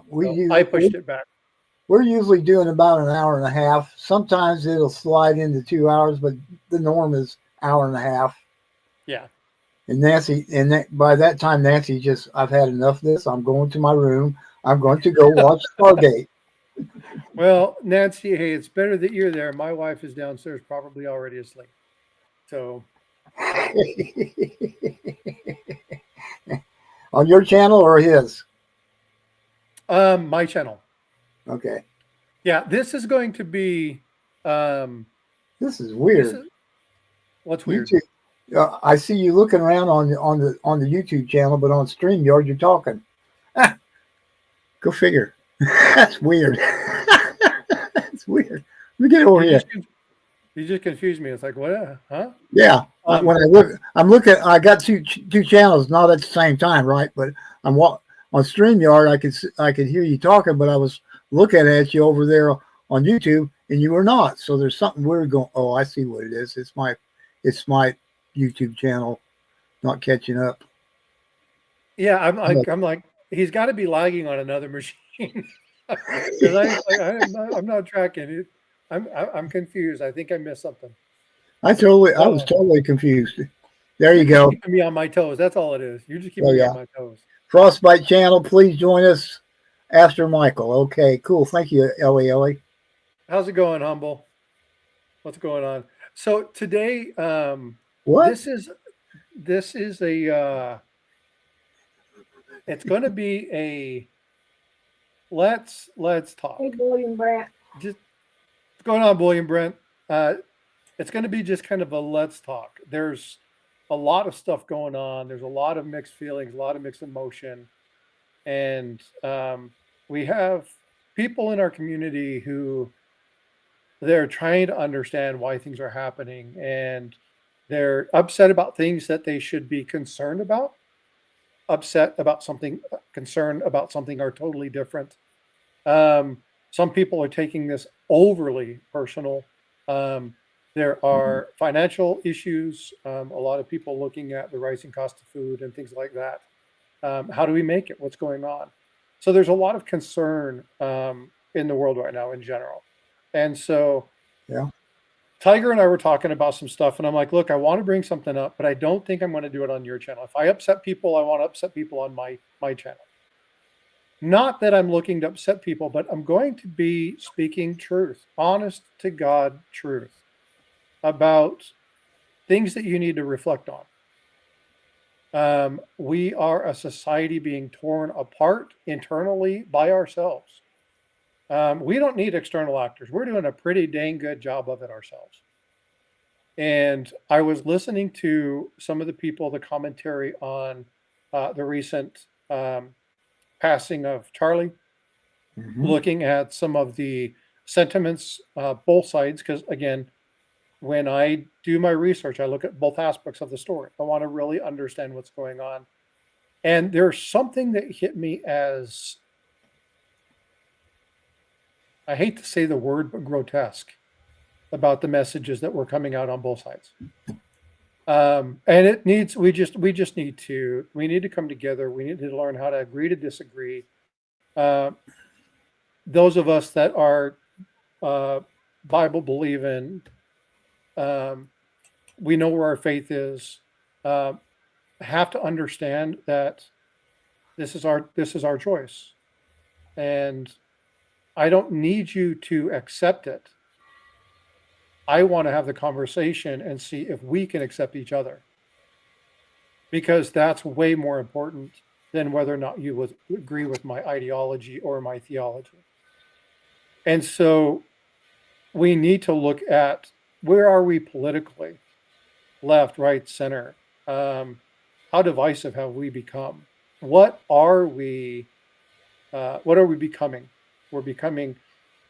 C: I pushed it back.
A: We're usually doing about an hour and a half. Sometimes it'll slide into 2 hours, but the norm is hour and a half.
C: Yeah.
A: And Nancy, by that time, Nancy I've had enough of this. I'm going to my room. I'm going to go watch Stargate.
C: Well, Nancy, hey, it's better that you're there. My wife is downstairs, probably already asleep. So.
A: On your channel or his?
C: My channel.
A: Okay.
C: Yeah, this is going to be.
A: This is weird.
C: What's weird?
A: I see you looking around on the YouTube channel, but on StreamYard you're talking. Go figure. That's weird. That's weird. Let me get over here.
C: You just confused me. It's like, what? Huh?
A: Yeah. When I got two channels, not at the same time, right? But I'm on StreamYard. I could hear you talking, but I was looking at you over there on YouTube, and you were not. So there's something weird going. Oh, I see what it is. It's my YouTube channel not catching up.
C: Yeah, I'm like, he's got to be lagging on another machine because I'm not tracking it. I'm confused. I think I missed something.
A: I was totally confused. There you go.
C: Keeping me on my toes. That's all it is. You're just keeping me on my toes.
A: Frostbite channel, please join us after Michael. Okay, cool. Thank you, Ellie.
C: How's it going, Humble? What's going on? So today,
A: what?
C: This is a. It's going to be a. Let's talk.
B: Hey, William Brent.
C: Just what's going on, William Brent? It's going to be just kind of a let's talk. There's a lot of stuff going on. There's a lot of mixed feelings, a lot of mixed emotion, and we have people in our community who they're trying to understand why things are happening, and they're upset about things that they should be concerned about. Upset about something, concerned about something are totally different. Some people are taking this overly personal. There are financial issues. A lot of people looking at the rising cost of food and things like that. How do we make it? What's going on? So there's a lot of concern in the world right now in general. And so
A: Yeah.
C: Tiger and I were talking about some stuff, and I'm like, look, I want to bring something up, but I don't think I'm going to do it on your channel. If I upset people, I want to upset people on my channel. Not that I'm looking to upset people, but I'm going to be speaking truth, honest to God truth about things that you need to reflect on. We are a society being torn apart internally by ourselves. We don't need external actors. We're doing a pretty dang good job of it ourselves. And I was listening to some of the people, the commentary on the recent passing of Charlie,
A: Mhm.
C: looking at some of the sentiments, both sides, because again, when I do my research, I look at both aspects of the story. I want to really understand what's going on. And there's something that hit me as, I hate to say the word, but grotesque about the messages that were coming out on both sides. And it needs, we just need to come together. We need to learn how to agree to disagree. Those of us that are Bible believing, we know where our faith is, have to understand that this is our choice. And I don't need you to accept it. I want to have the conversation and see if we can accept each other, because that's way more important than whether or not you would agree with my ideology or my theology. And so we need to look at, where are we politically, left, right, center? How divisive have we become? What are we becoming? We're becoming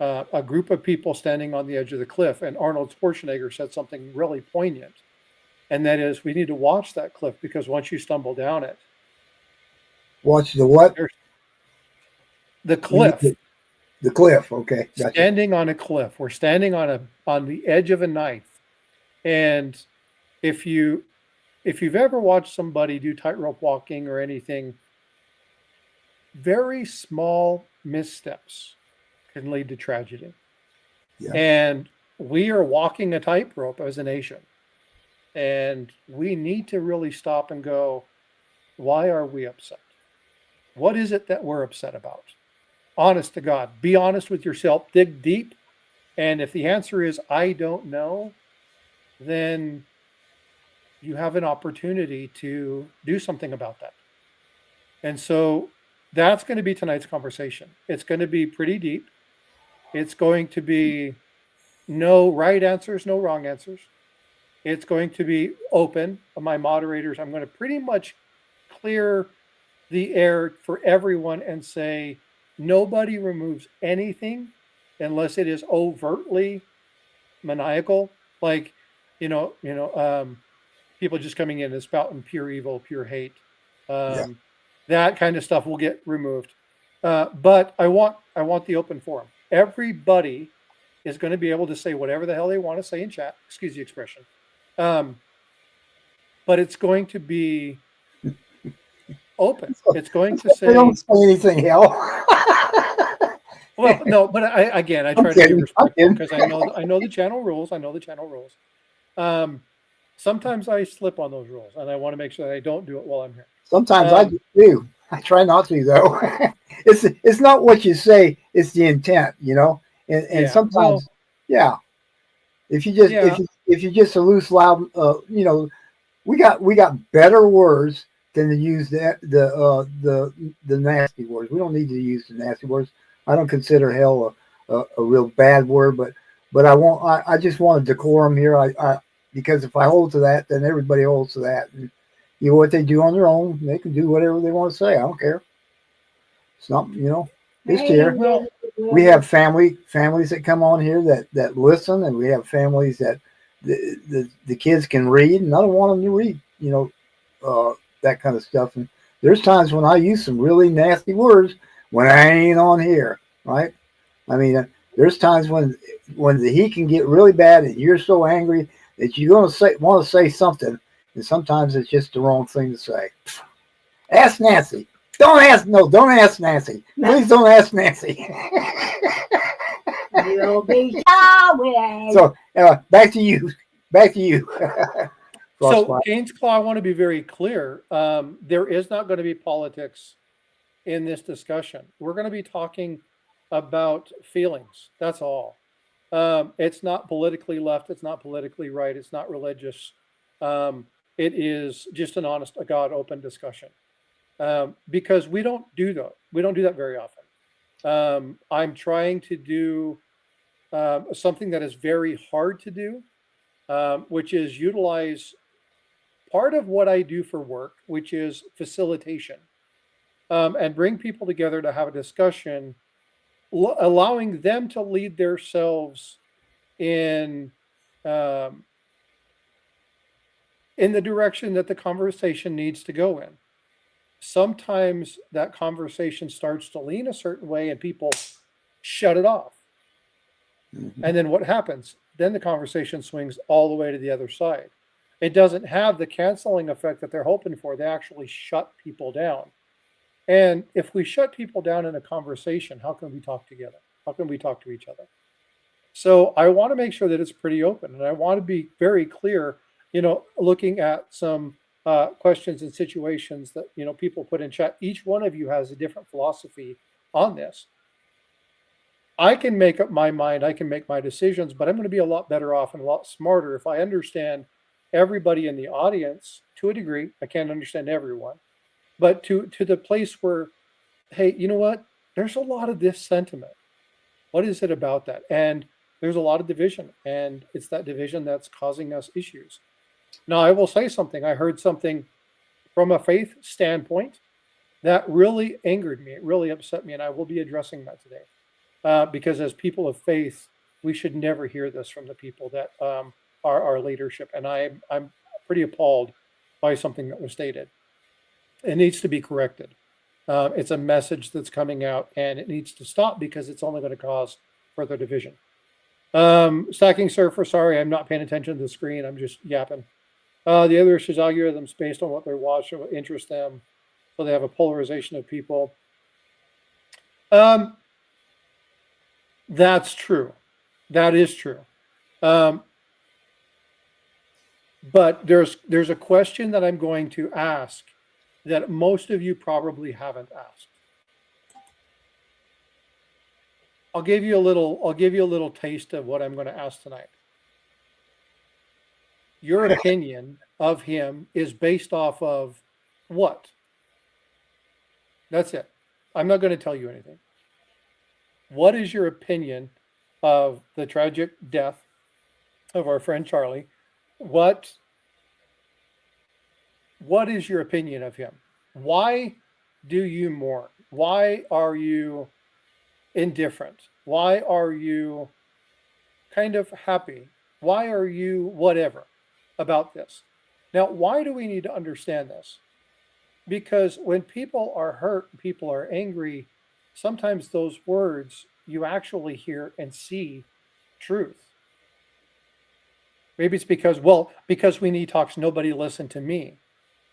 C: a group of people standing on the edge of the cliff. And Arnold Schwarzenegger said something really poignant. And that is, we need to watch that cliff, because once you stumble down it,
A: Watch the what?
C: the cliff,
A: The cliff. Okay. Gotcha.
C: standing on a cliff, we're standing on the edge of a knife. And if you've ever watched somebody do tightrope walking or anything, very small missteps can lead to tragedy.
A: Yeah.
C: And we are walking a tightrope as a nation. And we need to really stop and go, why are we upset? What is it that we're upset about? Honest to God, be honest with yourself, dig deep. And if the answer is, I don't know, then you have an opportunity to do something about that. And so that's going to be tonight's conversation. It's going to be pretty deep. It's going to be no right answers, no wrong answers. It's going to be open. My moderators, I'm going to pretty much clear the air for everyone and say, nobody removes anything unless it is overtly maniacal. Like, people just coming in and spouting pure evil, pure hate. That kind of stuff will get removed. But I want the open forum. Everybody is going to be able to say whatever the hell they want to say in chat. Excuse the expression. But it's going to be open. It's going to say,
A: Don't say anything, hell.
C: well, no, but I try to be respectful, because I know the channel rules. I know the channel rules. Sometimes I slip on those rules, and I want to make sure that I don't do it while I'm here. Sometimes
A: I do. I try not to, though. It's not what you say; it's the intent, And sometimes, if you just a loose, loud, we got better words than to use the nasty words. We don't need to use the nasty words. I don't consider hell a real bad word, but I just want a decorum here. Because if I hold to that, then everybody holds to that. And what they do on their own, they can do whatever they want to say. I don't care. It's not, just here.
C: Well,
A: we have families that come on here that listen, and we have families that the kids can read, and I don't want them to read, that kind of stuff. And there's times when I use some really nasty words when I ain't on here, right? I mean, there's times when the heat can get really bad, and you're so angry that you're going to want to say something, and sometimes it's just the wrong thing to say. Ask Nancy. Don't ask Nancy. Please don't ask Nancy.
B: You'll be sorry.
A: So back to you.
C: So,
A: Frostbite.
C: Kane's Claw, I want to be very clear. There is not going to be politics in this discussion. We're going to be talking about feelings. That's all. It's not politically left. It's not politically right. It's not religious. It is just an honest to God open discussion. Because we don't do that. We don't do that very often. I'm trying to do something that is very hard to do, which is utilize part of what I do for work, which is facilitation, and bring people together to have a discussion, allowing them to lead themselves in the direction that the conversation needs to go in. Sometimes that conversation starts to lean a certain way and people shut it off.
A: Mm-hmm.
C: And then what happens? Then the conversation swings all the way to the other side. It doesn't have the canceling effect that they're hoping for. They actually shut people down. And if we shut people down in a conversation, how can we talk together? How can we talk to each other? So I want to make sure that it's pretty open, and I want to be very clear, looking at some questions and situations that, people put in chat. Each one of you has a different philosophy on this. I can make up my mind, I can make my decisions, but I'm going to be a lot better off and a lot smarter if I understand everybody in the audience to a degree. I can't understand everyone, but to the place where, hey, you know what? There's a lot of this sentiment. What is it about that? And there's a lot of division, and it's that division that's causing us issues. Now, I will say something. I heard something from a faith standpoint that really angered me. It really upset me, and I will be addressing that today. Because as people of faith, we should never hear this from the people that are our leadership. And I'm pretty appalled by something that was stated. It needs to be corrected. It's a message that's coming out, and it needs to stop because it's only going to cause further division. Stacking Surfer, sorry, I'm not paying attention to the screen. I'm just yapping. The other issues algorithms based on what they're watching, what interests them. So they have a polarization of people. That's true. That is true. But there's a question that I'm going to ask that most of you probably haven't asked. I'll give you a little taste of what I'm going to ask tonight. Your opinion of him is based off of what? That's it. I'm not going to tell you anything. What is your opinion of the tragic death of our friend Charlie? What is your opinion of him? Why do you mourn? Why are you indifferent? Why are you kind of happy? Why are you whatever about this? Now, why do we need to understand this? Because when people are hurt, people are angry, sometimes those words you actually hear and see truth. Maybe it's because we need talks, nobody listened to me.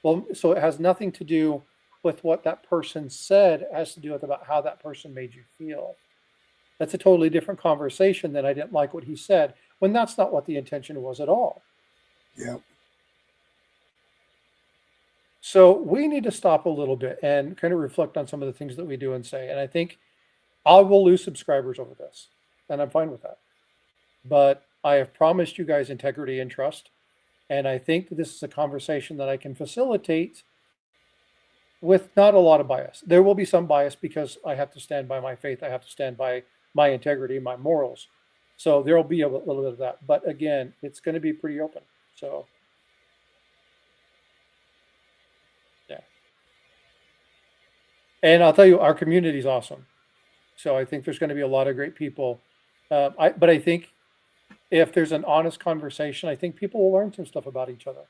C: Well, so it has nothing to do with what that person said. It has to do with about how that person made you feel. That's a totally different conversation than I didn't like what he said, when that's not what the intention was at all.
A: Yeah.
C: So we need to stop a little bit and kind of reflect on some of the things that we do and say. And I think I will lose subscribers over this, and I'm fine with that. But I have promised you guys integrity and trust. And I think this is a conversation that I can facilitate with not a lot of bias. There will be some bias because I have to stand by my faith. I have to stand by my integrity, my morals. So there will be a little bit of that. But again, it's going to be pretty open. So, yeah. And I'll tell you, our community is awesome. So I think there's going to be a lot of great people. But I think if there's an honest conversation, I think people will learn some stuff about each other.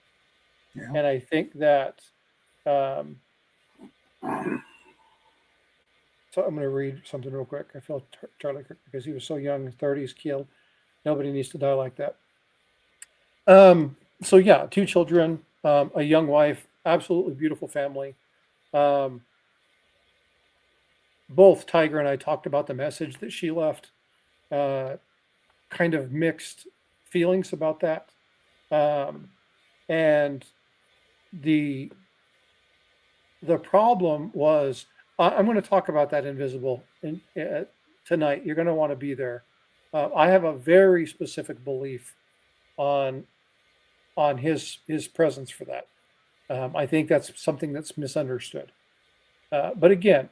A: Yeah.
C: And I think that, so I'm going to read something real quick. I feel Charlie, because he was so young, 30s, killed. Nobody needs to die like that. So yeah, 2 children, a young wife, absolutely beautiful family. Um, both Tiger and I talked about the message that she left. Uh, kind of mixed feelings about that. Um, and the the problem was, I'm going to talk about that invisible tonight. You're going to want to be there. I have a very specific belief on his presence for that. I think that's something that's misunderstood. But again,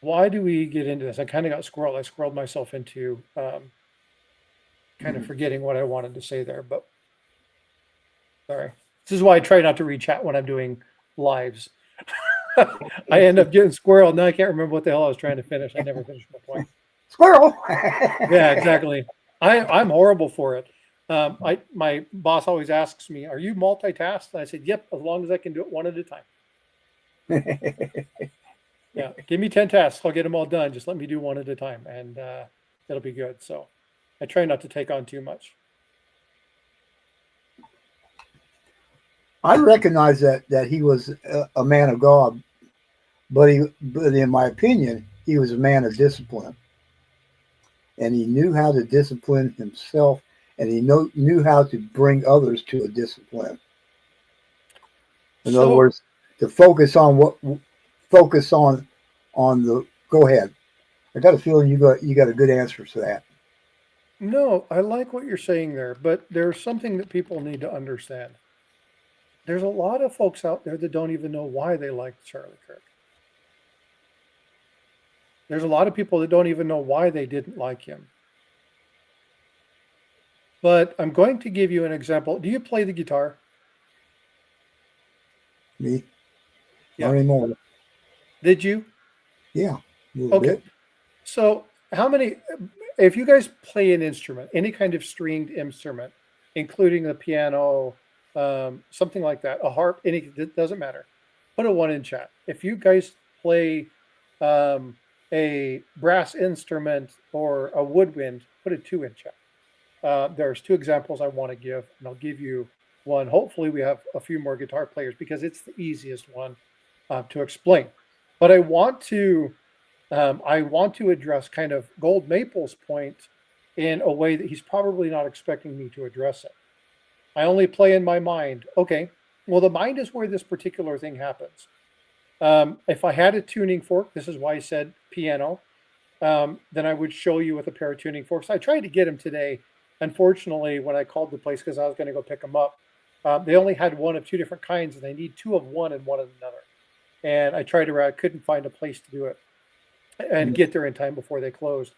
C: why do we get into this? I kind of got squirreled. I squirreled myself into kind of forgetting what I wanted to say there. But sorry. This is why I try not to read chat when I'm doing lives. I end up getting squirreled. Now I can't remember what the hell I was trying to finish. I never finished my point.
A: Squirrel.
C: Yeah, exactly. I'm horrible for it. My boss always asks me, "Are you multitask?" And I said, "Yep, as long as I can do it one at a time." Yeah, give me 10 tasks, I'll get them all done. Just let me do one at a time, and it'll be good. So I try not to take on too much.
A: I recognize that he was a man of God, but in my opinion, he was a man of discipline, and he knew how to discipline himself, and he knew how to bring others to a discipline. In other words, to focus on the. Go ahead. I got a feeling you got a good answer to that.
C: No, I like what you're saying there, but there's something that people need to understand. There's a lot of folks out there that don't even know why they like Charlie Kirk. There's a lot of people that don't even know why they didn't like him. But I'm going to give you an example. Do you play the guitar?
A: Me?
C: Yeah.
A: Not anymore.
C: Did you?
A: Yeah. A little
C: Okay.
A: bit.
C: So how many, if you guys play an instrument, any kind of stringed instrument, including the piano, something like that, a harp, it doesn't matter. Put a 1 in chat. If you guys play a brass instrument or a woodwind, put a 2 in chat. There's 2 examples I want to give, and I'll give you one. Hopefully we have a few more guitar players because it's the easiest one to explain. But I want to address kind of Gold Maple's point in a way that he's probably not expecting me to address it. I only play in my mind. Okay, well, the mind is where this particular thing happens. If I had a tuning fork, this is why I said piano, then I would show you with a pair of tuning forks. I tried to get them today. Unfortunately, when I called the place because I was going to go pick them up, they only had one of 2 different kinds, and they need 2 of one and 1 of another. And I tried around, couldn't find a place to do it and get there in time before they closed.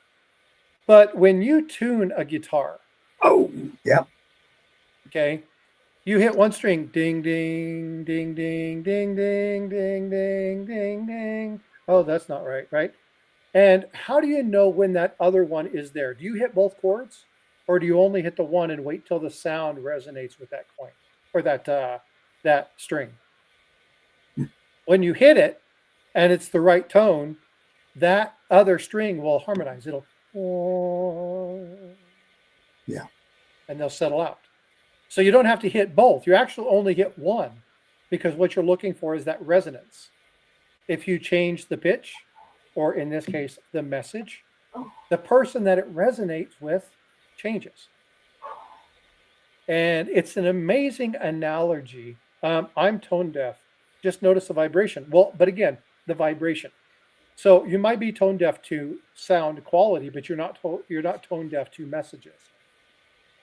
C: But when you tune a guitar,
A: Oh, yeah.
C: okay, you hit one string, ding, ding, ding, ding, ding, ding, ding, ding, ding, ding. Oh, that's not right, right? And how do you know when that other one is there? Do you hit both chords, or do you only hit the one and wait till the sound resonates with that coin or that string? When you hit it and it's the right tone, that other string will harmonize. It'll,
A: Yeah.
C: and they'll settle out. So you don't have to hit both. You actually only hit one because what you're looking for is that resonance. If you change the pitch, or in this case, the message, the person that it resonates with changes. And it's an amazing analogy. I'm tone deaf. Just notice the vibration. Well, but again, the vibration. So you might be tone deaf to sound quality, but you're not tone deaf to messages.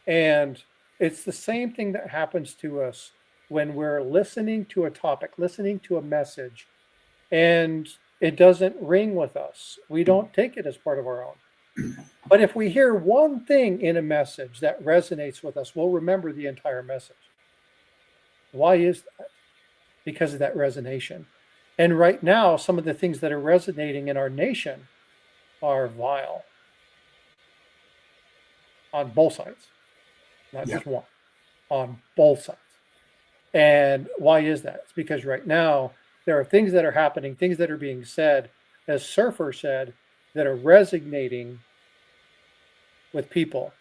C: And it's the same thing that happens to us when we're listening to a topic, listening to a message, and it doesn't ring with us. We don't take it as part of our own. But if we hear one thing in a message that resonates with us, we'll remember the entire message. Why is that? Because of that resonation. And right now, some of the things that are resonating in our nation are vile on both sides, not just one, on both sides. And why is that? It's because right now there are things that are happening, things that are being said, as Surfer said, that are resonating with people,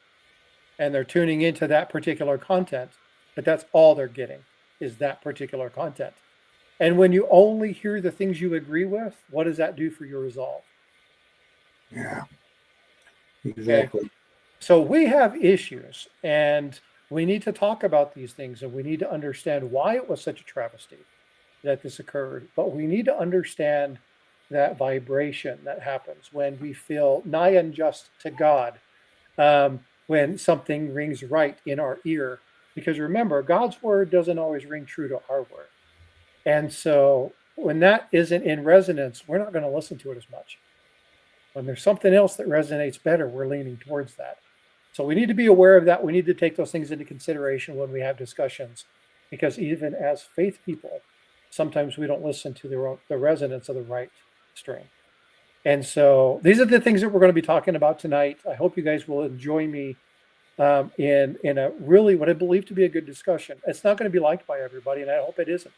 C: and they're tuning into that particular content, but that's all they're getting is that particular content. And when you only hear the things you agree with, what does that do for your resolve?
A: Yeah,
C: Okay.
A: exactly.
C: So we have issues, and we need to talk about these things, and we need to understand why it was such a travesty that this occurred. But we need to understand that vibration that happens when we feel nigh unjust to God, when something rings right in our ear. Because remember, God's word doesn't always ring true to our word. And so when that isn't in resonance, we're not going to listen to it as much. When there's something else that resonates better, we're leaning towards that. So we need to be aware of that. We need to take those things into consideration when we have discussions, because even as faith people, sometimes we don't listen to the resonance of the right string. And so these are the things that we're going to be talking about tonight. I hope you guys will enjoy me in a really what I believe to be a good discussion. It's not going to be liked by everybody, and I hope it isn't,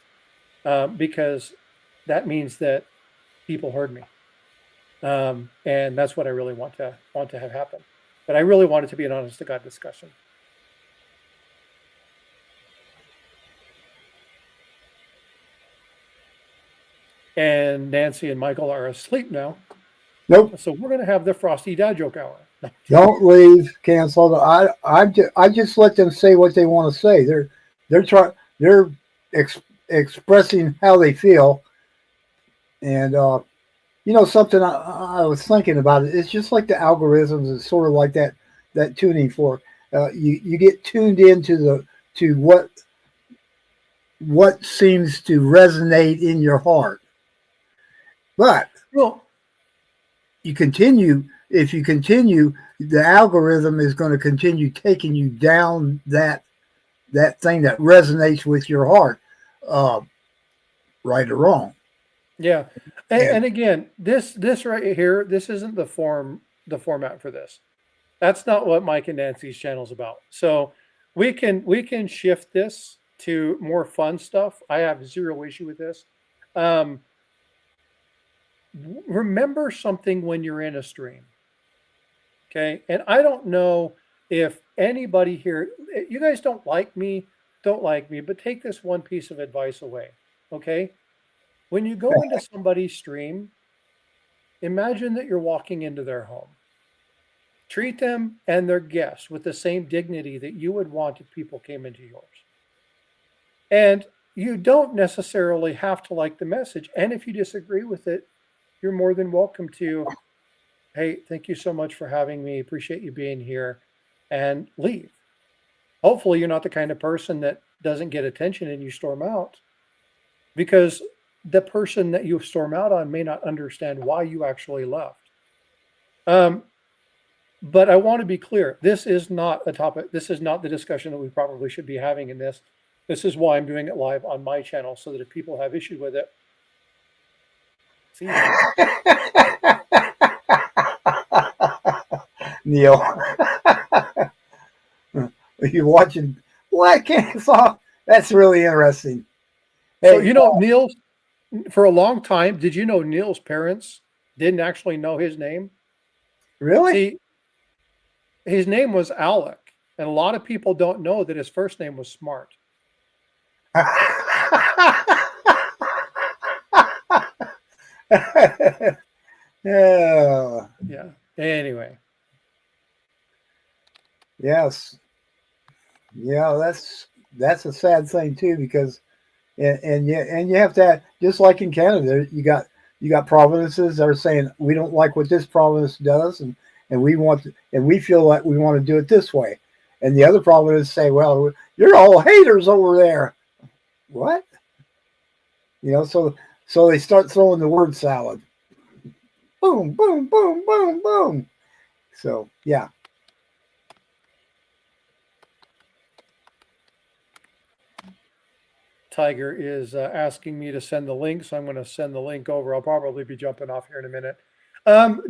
C: because that means that people heard me, and that's what I really want to have happen. But I really want it to be an honest to God discussion. And Nancy and Michael are asleep now,
A: Nope.
C: so we're going to have the Frosty Dad joke hour.
A: Don't leave. Cancel. I just let them say what they want to say. They're expressing how they feel, and something I was thinking about it. It's just like the algorithms. It's sort of like that tuning fork. You get tuned into to what seems to resonate in your heart, but
C: Well,
A: you continue. If you continue, the algorithm is going to continue taking you down that thing that resonates with your heart, uh, right or wrong.
C: yeah,
A: And
C: and again, this right here, this isn't the format for this. That's not what Mike and Nancy's channel is about. So we can shift this to more fun stuff. I have zero issue with this. Um, Remember something when you're in a stream, okay? And I don't know if anybody here, you guys don't like me, but take this one piece of advice away, okay? When you go into somebody's stream, imagine that you're walking into their home. Treat them and their guests with the same dignity that you would want if people came into yours. And you don't necessarily have to like the message. And if you disagree with it, you're more than welcome to, hey, thank you so much for having me. Appreciate you being here, and leave. Hopefully, you're not the kind of person that doesn't get attention and you storm out, because the person that you storm out on may not understand why you actually left. Um, But I want to be clear. This is not a topic. This is not the discussion that we probably should be having in this. This is why I'm doing it live on my channel, so that if people have issue with it, see you.
A: Neil, are you watching? What can't saw? That's really interesting.
C: So
A: Hey,
C: Neil's, for a long time. Did you know Neil's parents didn't actually know his name?
A: really?
C: See, his name was Alec, and a lot of people don't know that his first name was Smart.
A: Yeah.
C: Yeah. Anyway,
A: Yes. Yeah. That's a sad thing too, because and you have to, just like in Canada, you got provinces that are saying we don't like what this province does, and we feel like we want to do it this way, and the other provinces say, well, you're all haters over there. What? So they start throwing the word salad. Boom, boom, boom, boom, boom. So yeah.
C: Tiger is asking me to send the link, so I'm going to send the link over. I'll probably be jumping off here in a minute.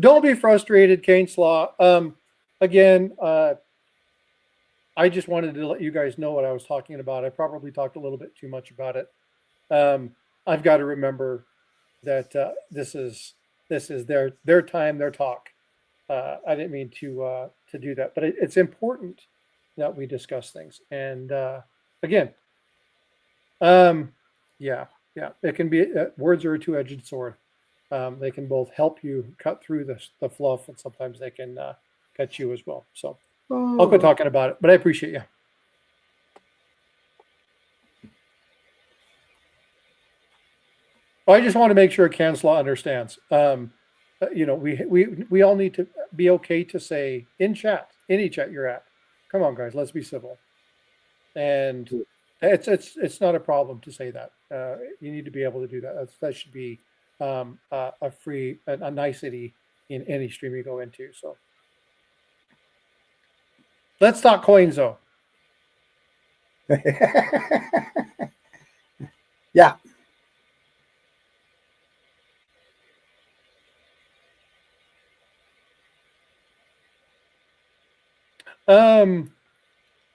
C: Don't be frustrated, Kane Slaw. Again, I just wanted to let you guys know what I was talking about. I probably talked a little bit too much about it. I've got to remember that this is their time, their talk. I didn't mean to do that, but it's important that we discuss things. And again, yeah. Yeah, it can be. Words are a two-edged sword. They can both help you cut through the fluff, and sometimes they can cut you as well. So I'll quit talking about it, but I appreciate you. I just want to make sure Kanslaw understands. We all need to be okay to say in chat, any chat you're at. Come on, guys, let's be civil. And it's not a problem to say that. You need to be able to do that. That should be a nicety in any stream you go into. So let's talk coins, though.
A: Yeah.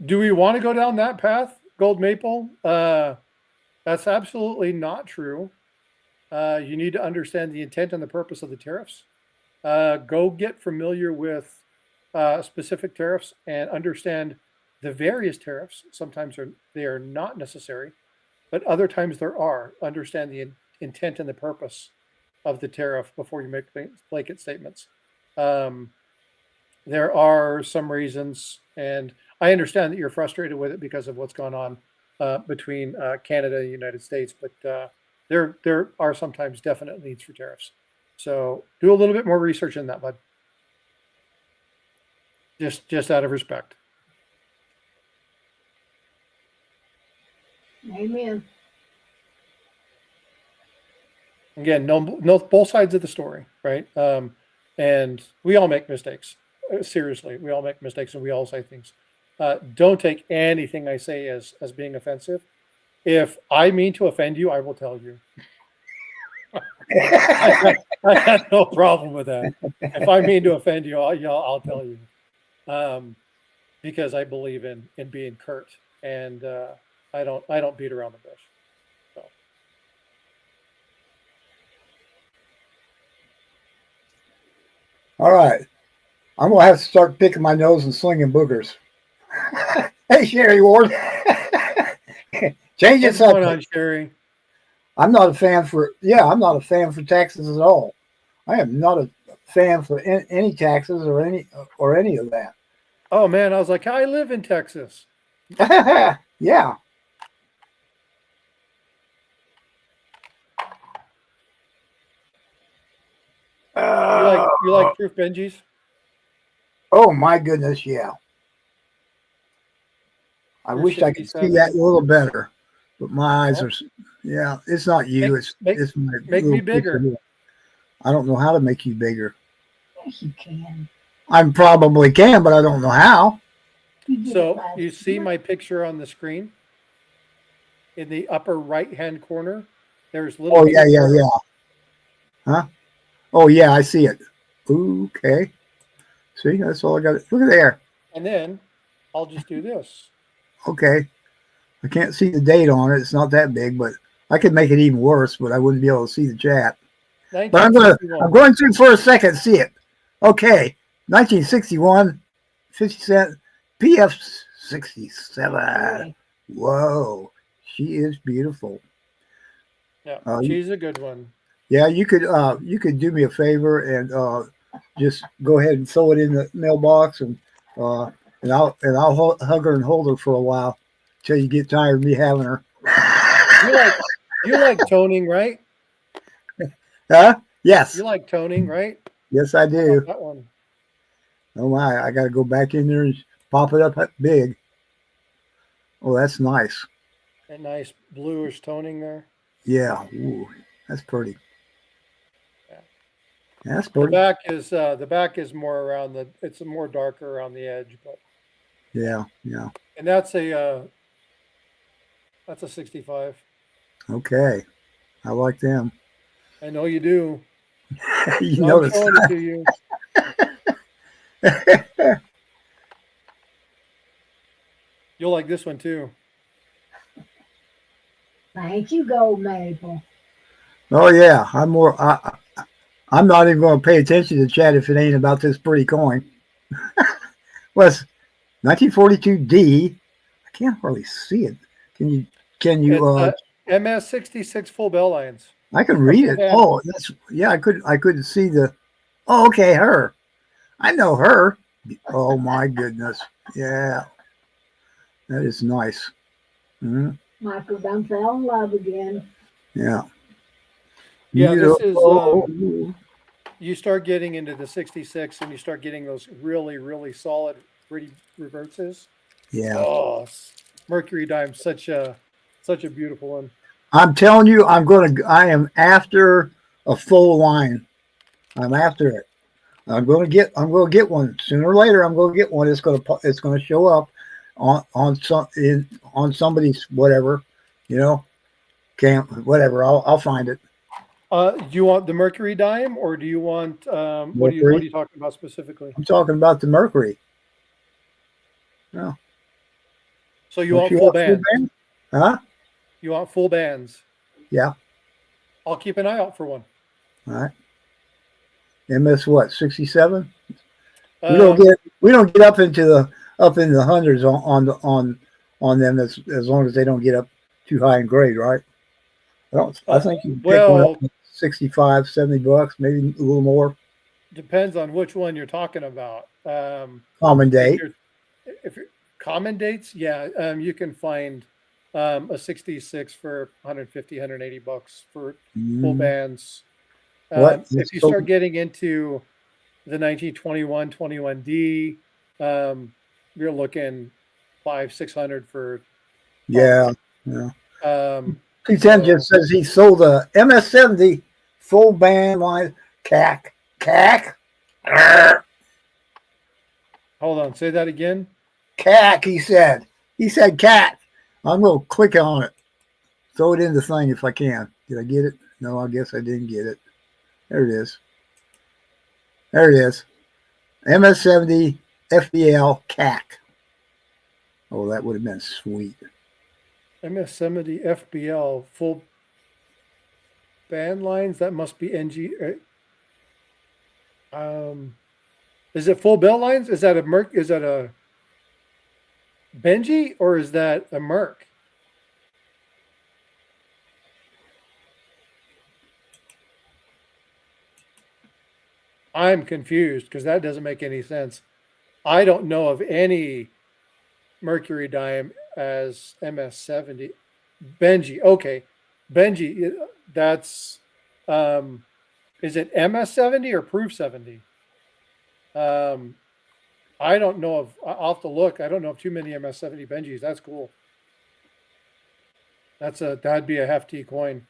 C: Do we want to go down that path, Gold Maple? That's absolutely not true. You need to understand the intent and the purpose of the tariffs. Go get familiar with specific tariffs and understand the various tariffs. Sometimes they are not necessary, but other times there are. Understand the intent and the purpose of the tariff before you make blanket statements. There are some reasons, and I understand that you're frustrated with it because of what's gone on between Canada and the United States, but there are sometimes definite needs for tariffs. So do a little bit more research in that, bud. Just out of respect.
B: Amen.
C: Again, know both sides of the story, right? And we all make mistakes. Seriously, we all make mistakes and we all say things. Don't take anything I say as being offensive. If I mean to offend you, I will tell you. I have no problem with that. If I mean to offend you, I'll tell you. Because I believe in being curt, and I don't beat around the bush. So.
A: All right. I'm going to have to start picking my nose and slinging boogers. Hey, Sherry Ward. Change it
C: What's going
A: up.
C: on, Sherry?
A: I'm not a fan for taxes at all. I am not a fan for any taxes or any of that.
C: Oh, man, I was like, I live in Texas.
A: Yeah.
C: You like Proof Benjis?
A: Oh my goodness, yeah. I wish I could see that a little better, but my eyes are. Yeah, it's not you. It's my
C: make me bigger.
A: I don't know how to make you bigger.
B: Yes, you can.
A: I probably can, but I don't know how.
C: So you see my picture on the screen in the upper right-hand corner. There's little.
A: Oh yeah. Huh? Oh yeah, I see it. Okay. See, that's all I got. Look at there.
C: And then I'll just do this.
A: Okay. I can't see the date on it. It's not that big, but I could make it even worse, but I wouldn't be able to see the chat. But I'm going through for a second to see it. Okay. 1961, 50 cent, PF 67. Whoa. She is beautiful.
C: Yeah, she's a good one.
A: Yeah, you could do me a favor and just go ahead and throw it in the mailbox and I'll hug her and hold her for a while till you get tired of me having her.
C: You like toning, right?
A: Huh? Yes.
C: You like toning, right?
A: Yes, I do.
C: That one.
A: Oh my! I got to go back in there and pop it up big. Oh, that's nice.
C: That nice bluish toning there.
A: Yeah. Ooh, that's pretty.
C: Yeah.
A: That's pretty.
C: The back is more around it's more darker around the edge, but.
A: Yeah.
C: And that's a 65.
A: Okay, I like them.
C: I know you do.
A: You notice.
C: I'm showing it to you. You'll like this one too.
B: Thank you, Gold Maple.
A: Oh yeah, I'm not even going to pay attention to chat if it ain't about this pretty coin. Was 1942D. I can't hardly see it. Can you?
C: MS-66 full bell lines.
A: I could read it.
C: Yeah.
A: Oh, that's yeah. I couldn't see the. Oh, okay, her. I know her. Oh my goodness. Yeah, that is nice. Mhm.
B: Michael done fell in love again.
A: Yeah.
C: Yeah, this is
A: Beautiful.
C: you start getting into the 66 and you start getting those really, really solid, pretty reverses.
A: Yeah.
C: Oh, Mercury Dime, such a beautiful one.
A: I'm telling you, I am after a full line. I'm after it. I'm gonna get one sooner or later. I'm gonna get one. It's gonna show up on somebody's whatever, you know, camp, whatever. I'll find it.
C: Do you want the Mercury Dime or do you want what are
A: Mercury?
C: you talking about specifically?
A: I'm talking about the Mercury. No.
C: So you
A: Don't
C: want
A: you
C: full
A: have
C: bands?
A: band? Huh?
C: You want full bands?
A: Yeah.
C: I'll keep an eye out for one.
A: All right. MS what? 67?
C: Um,
A: We don't get up into the hundreds on them as long as they don't get up too high in grade, right? I think you can pick one up at 65, $70, maybe a little more.
C: depends on which one you're talking about.
A: Common date.
C: If you're common dates, yeah, you can find a 66 for 150, 180 bucks for full bands.
A: What?
C: If you start getting into the 1921, 21D, you're looking 500-600 for.
A: Yeah. P10 just says he sold a MS-70 full band line CAC.
C: Hold on, say that again.
A: CAC, he said. He said cat. I'm going to click on it. Throw it in the thing if I can. Did I get it? No, I guess I didn't get it. There it is. MS-70 FBL CAC. Oh, that would have been sweet.
C: MS-70 FBL full band lines. That must be NG. Is it full bell lines? Is that a Merc? Is that a Benji or is that a Merc? I'm confused because that doesn't make any sense. I don't know of any Mercury Dime as MS-70. Benji, okay. Benji, that's is it MS-70 or Proof 70? I don't know if I'll have to look. I don't know of too many MS-70 Benjis. That's cool. That'd be a hefty coin.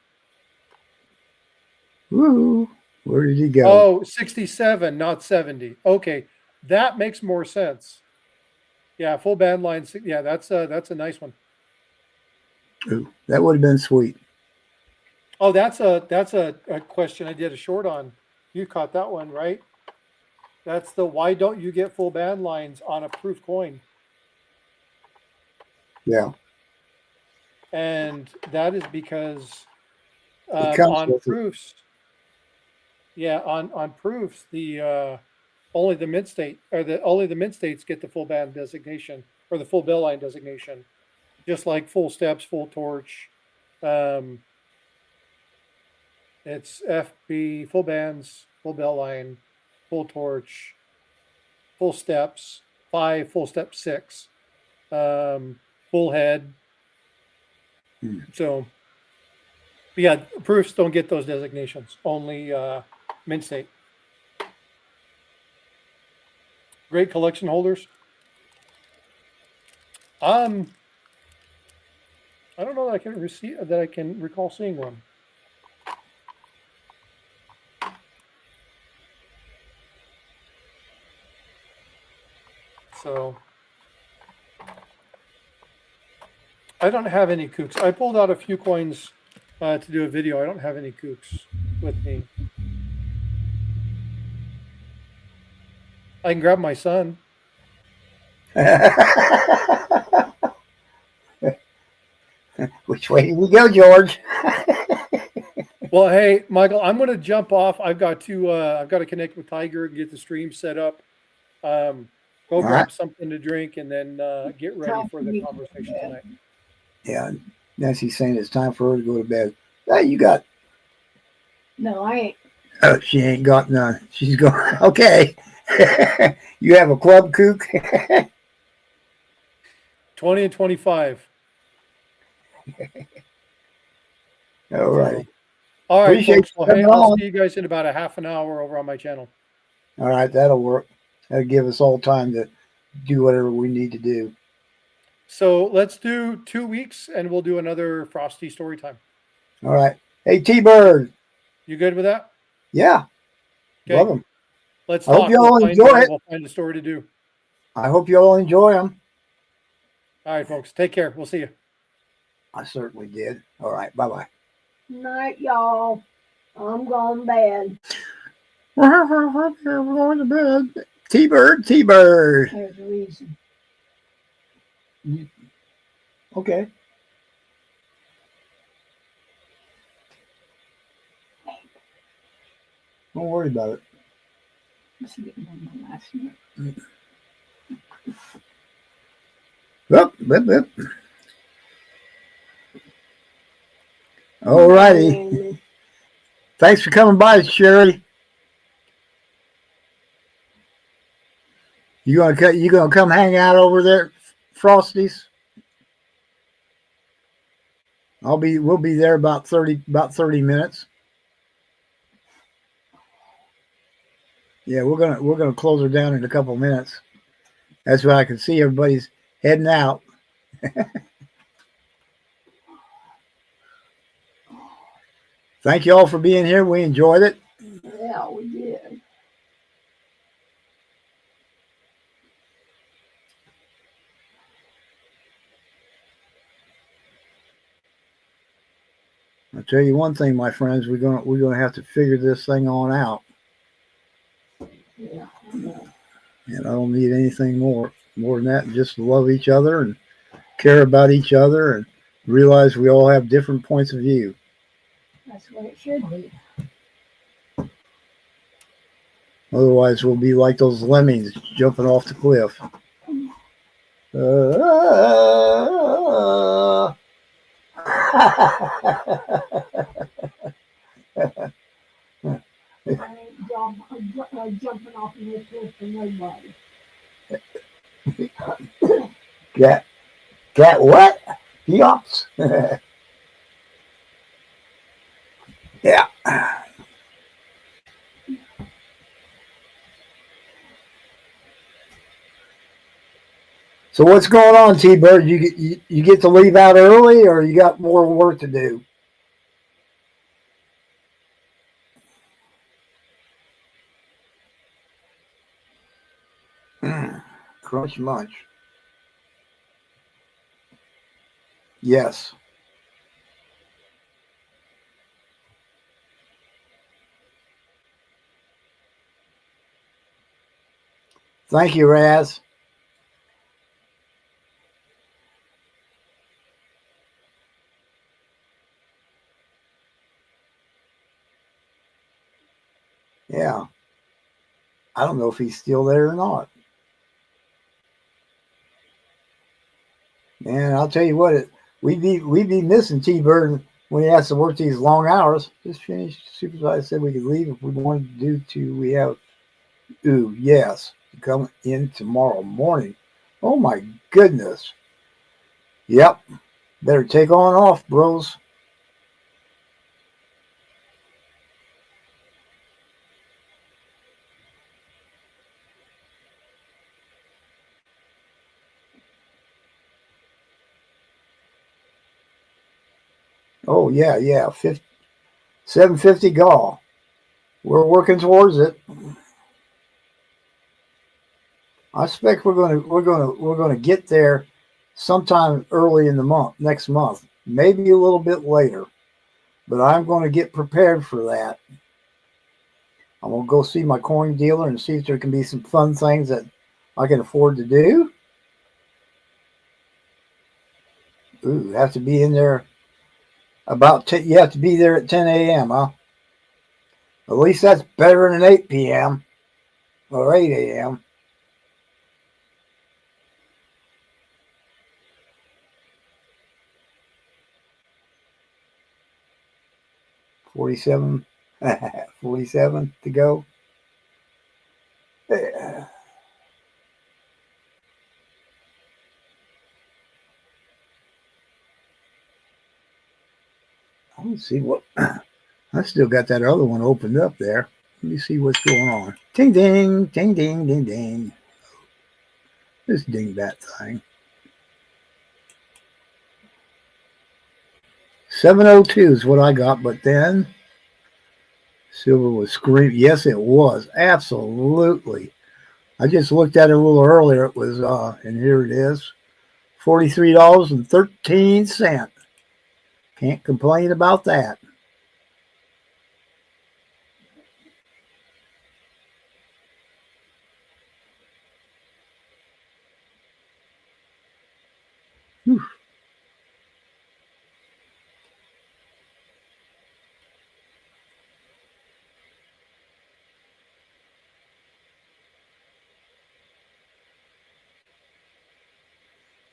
A: Woo! Where did he go?
C: Oh, 67, not 70. Okay, that makes more sense. Yeah, full band line. Yeah, that's a nice one.
A: Ooh, that would have been sweet.
C: Oh, that's a question I did a short on. You caught that one, right? That's the why don't you get full band lines on a proof coin?
A: Yeah.
C: And that is because
A: on
C: proofs. Yeah, on proofs, the only the mint state or only the mint states get the full band designation or the full bell line designation, just like full steps, full torch. It's FB, full bands, full bell line, full torch, full steps, 5, full step 6, full head. So, yeah, proofs don't get those designations. Only mint state. Great collection holders. I don't know that I can recall seeing one. So I don't have any kooks. I pulled out a few coins to do a video. I don't have any kooks with me. I can grab my son.
A: Which way do we go, George?
C: Well, hey, Michael, I'm going to jump off. I've got to connect with Tiger and get the stream set up. Go grab something to drink and then get ready for the conversation tonight.
A: Yeah. Nancy's saying it's time for her to go to bed. Hey, you got.
B: No, I ain't.
A: Oh, she ain't got none. She's going. Okay. You have a club kook.
C: 20 and 25.
A: All right.
C: All right,
A: Appreciate
C: folks.
A: you
C: Well, hey,
A: coming
C: I'll
A: on.
C: see you guys in about a half an hour over on my channel.
A: All right, that'll work. That'll give us all time to do whatever we need to do.
C: So let's do 2 weeks and we'll do another Frosty story time.
A: All right. Hey, T-Bird.
C: You good with that?
A: Yeah,
C: Okay.
A: love them.
C: Let's
A: I hope
C: talk.
A: you all enjoy it.
C: We'll find a story to do.
A: I hope you all enjoy them.
C: All right, folks. Take care. We'll see you.
A: I certainly did. All right, bye-bye.
B: Night, y'all. I'm going to bed.
A: We're going to bed. T-Bird, T-Bird.
B: There's a reason.
A: Okay. Don't worry about it.
B: Let's get one last night.
A: Yep. All righty. Thanks for coming by, Sherry. You gonna come hang out over there, Frosties? We'll be there about 30 minutes. Yeah, we're gonna close her down in a couple minutes. That's why I can see everybody's heading out. Thank you all for being here. We enjoyed it.
B: Yeah, we did.
A: I'll tell you one thing, my friends, we're gonna have to figure this thing on out.
B: Yeah.
A: And I don't need anything more than that. Just love each other and care about each other and realize we all have different points of view.
B: That's what it should be.
A: Otherwise, we'll be like those lemmings jumping off the cliff.
B: I ain't jumping off in this cliff for nobody.
A: Cat what? Yops. Yeah. So what's going on, T-Bird? You get to leave out early, or you got more work to do? Crunch munch. Yes. Thank you, Raz. Yeah. I don't know if he's still there or not. Man, I'll tell you what, we'd be missing T-Bird when he has to work these long hours. Just finished. Supervisor said we could leave if we wanted to do to. We have. Ooh, yes. Come in tomorrow morning. Oh my goodness. Yep. Better take on off, bros. Oh yeah. 750 gall. We're working towards it. I expect we're gonna get there sometime early in the month, next month, maybe a little bit later. But I'm going to get prepared for that. I'm going to go see my coin dealer and see if there can be some fun things that I can afford to do. Ooh, have to be in there you have to be there at 10 a.m., huh? At least that's better than 8 p.m. or 8 a.m. 47, 47 to go. I don't see what. I still got that other one opened up there. Let me see what's going on. Ding, ding, ding, ding, ding, ding. This dingbat thing. 702 is what I got, but then silver was screaming. Yes, it was. Absolutely. I just looked at it a little earlier. It was, and here it is, $43.13. Can't complain about that. Whew.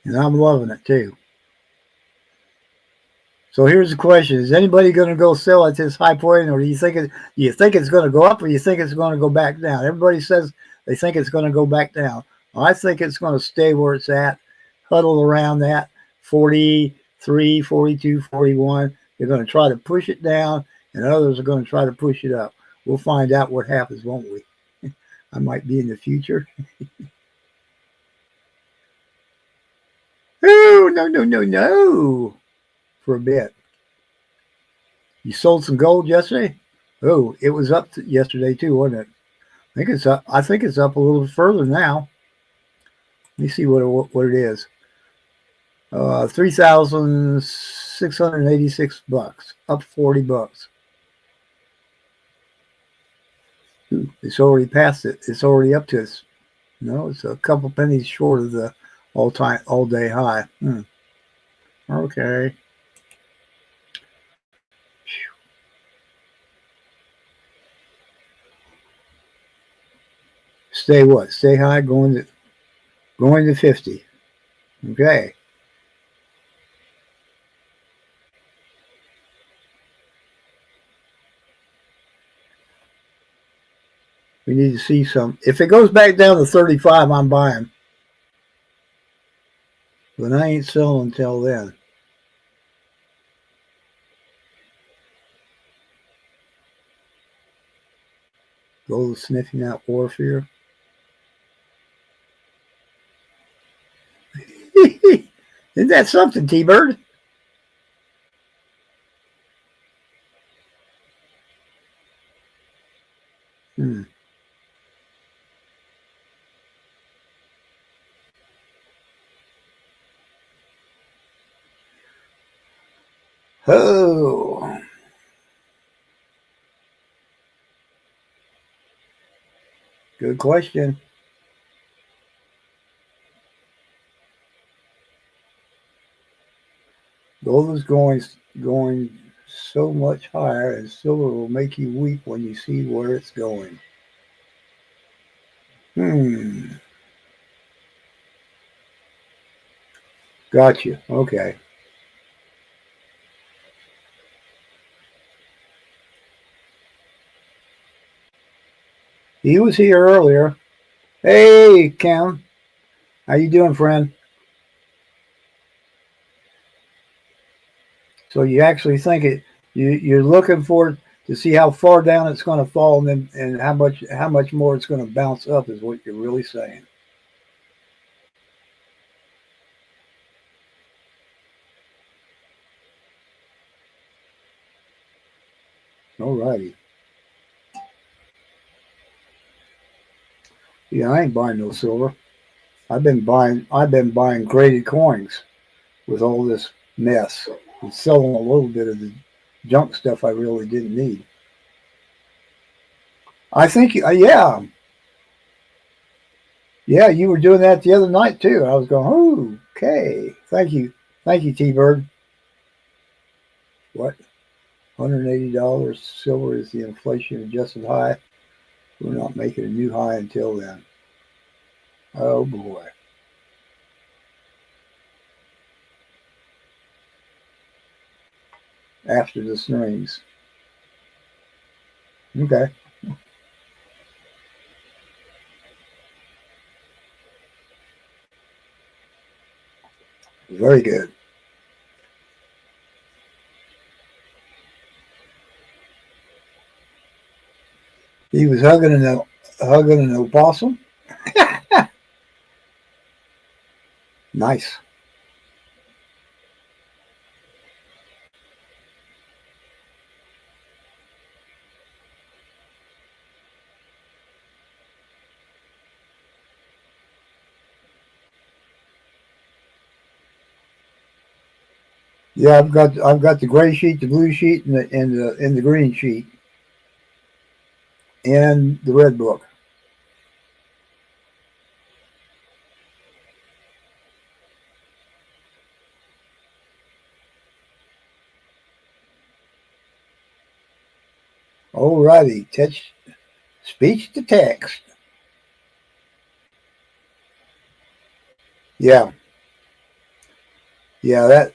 A: And I'm loving it too. So here's the question: is anybody going to go sell at this high point, or do you think it's going to go up, or you think it's going to go back down? Everybody says they think it's going to go back down. Well, I think it's going to stay where it's at, huddle around that 43, 42, 41. They're going to try to push it down, and others are going to try to push it up. We'll find out what happens, won't we? I might be in the future. Oh, no, no, no, no. For a bit. You sold some gold yesterday? Oh, it was up yesterday too, wasn't it? I think it's up. I think it's up a little further now. Let me see what it is. $3,686, up $40. Ooh, it's already past it. It's already up to us. No, it's a couple pennies short of the all day high. Okay. Stay what? Stay high, going to 50. Okay. We need to see some. If it goes back down to 35, I'm buying. But I ain't selling until then. Gold sniffing out warfare. Isn't that something, T-Bird? Oh. Good question. Gold is going so much higher, and silver will make you weep when you see where it's going. Gotcha. Okay. He was here earlier. Hey, Cam. How you doing, friend? So you actually think you're looking for to see how far down it's going to fall, and how much more it's going to bounce up is what you're really saying. All righty. Yeah, I ain't buying no silver. I've been buying graded coins with all this mess and selling a little bit of the junk stuff I really didn't need. I think, yeah, you were doing that the other night too. I was going, oh, okay, thank you, T-Bird. What? $180 silver is the inflation adjusted high. We're not making a new high until then. Oh boy. After the strings. Okay. Very good. He was hugging an opossum. Nice. Yeah, I've got the gray sheet, the blue sheet, and the green sheet, and the red book. Alrighty, text, speech to text. Yeah, yeah. That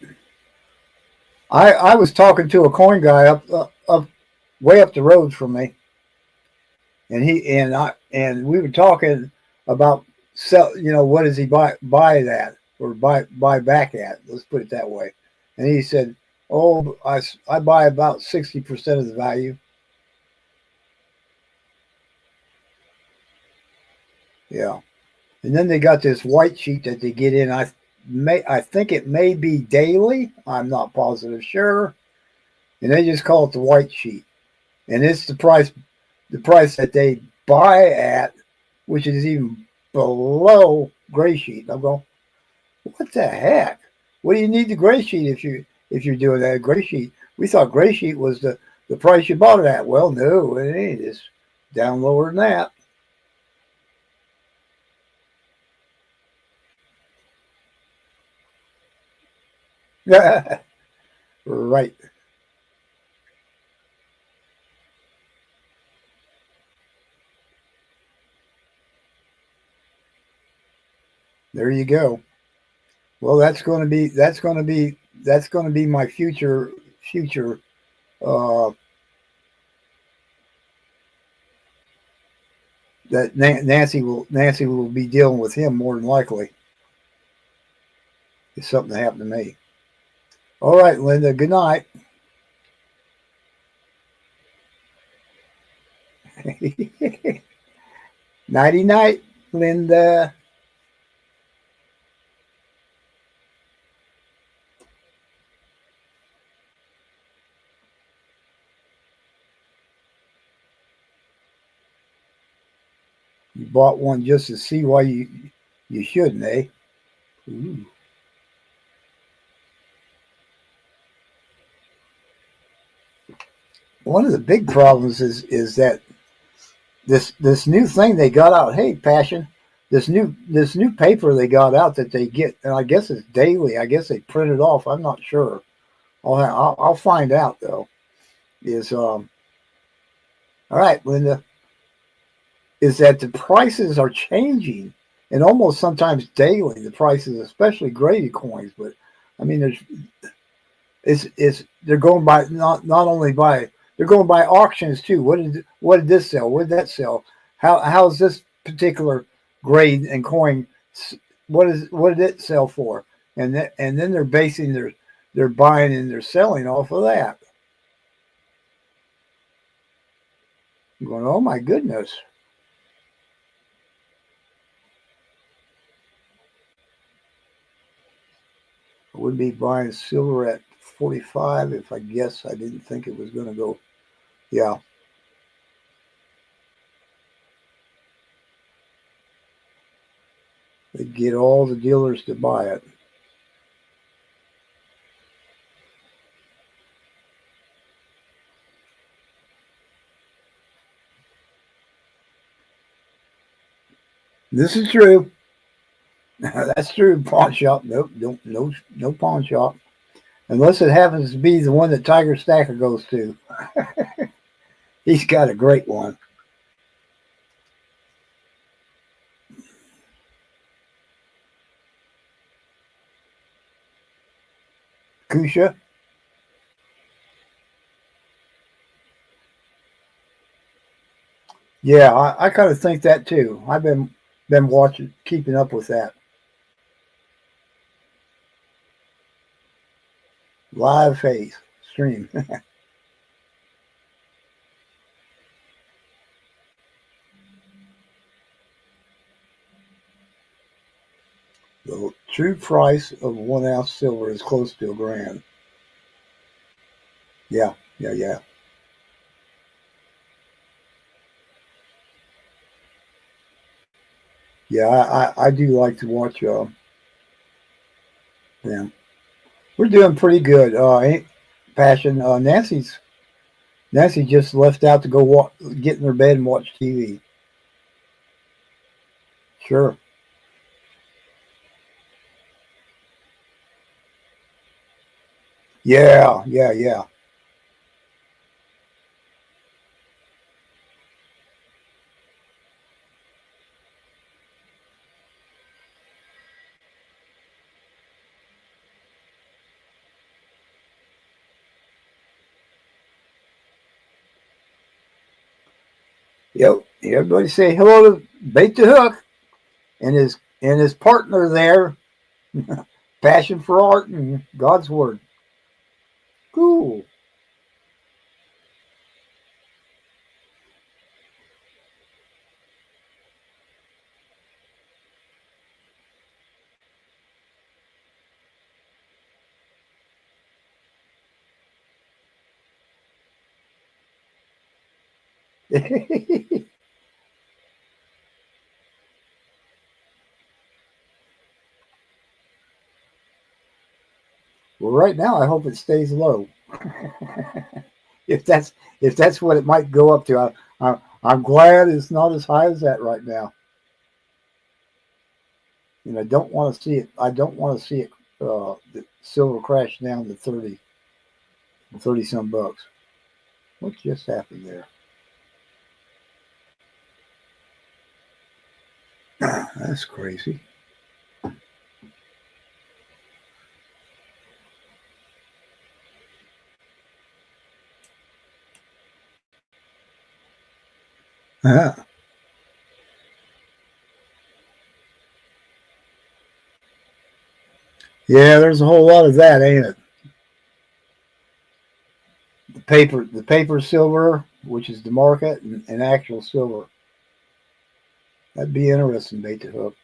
A: I was talking to a coin guy up way up the road from me, and we were talking about sell. What does he buy that or buy back at? Let's put it that way. And he said, "Oh, I buy about 60% of the value." Yeah. And then they got this white sheet that they get in. I think it may be daily. I'm not positive sure. And they just call it the white sheet. And it's the price that they buy at, which is even below gray sheet. I'm going, what the heck? What do you need the gray sheet if you're doing that gray sheet? We thought gray sheet was the price you bought it at. Well, no, it ain't. It's down lower than that. Right. There you go. Well, that's going to be my future. Uh, that Nancy will be dealing with him more than likely if something happened to me. All right, Linda. Good night. Nighty night, Linda. You bought one just to see why you shouldn't, eh? Ooh. One of the big problems is that this new thing they got out. Hey, passion. This new paper they got out that they get, and I guess it's daily. I guess they print it off. I'm not sure. I'll find out though. Is all right, Linda? Is that the prices are changing, and almost sometimes daily. The prices, especially graded coins, but I mean, it's they're going by not only by they're going by auctions too. What did this sell? What did that sell? How's this particular grade and coin? What did it sell for? And then they're basing their buying and their selling off of that. I'm going, oh my goodness. I would be buying silver at 45 if I didn't think it was going to go. Yeah, they get all the dealers to buy it. This is true. That's true. Pawn shop. Nope. Don't. No pawn shop. Unless it happens to be the one that Tiger Stacker goes to. He's got a great one. Kusha. Yeah, I kind of think that too. I've been watching, keeping up with that live face stream. The true price of 1 ounce silver is close to $1,000. Yeah, yeah, yeah. Yeah, I do like to watch them. We're doing pretty good. Ain't Passion. Nancy just left out to go get in her bed and watch TV. Sure. Yeah, yeah, yeah. Yep. Everybody say hello to Bait the Hook and his partner there, Passion for Art and God's Word. Cool. Well, right now I hope it stays low. if that's if that's what it might go up to, I'm glad it's not as high as that right now. And I don't want to see it. I don't want to see it. The silver crash down to 30 some bucks. What just happened there? That's crazy. Yeah, there's a whole lot of that, ain't it? The paper silver, which is the market, and actual silver. That'd be interesting, bait to hook.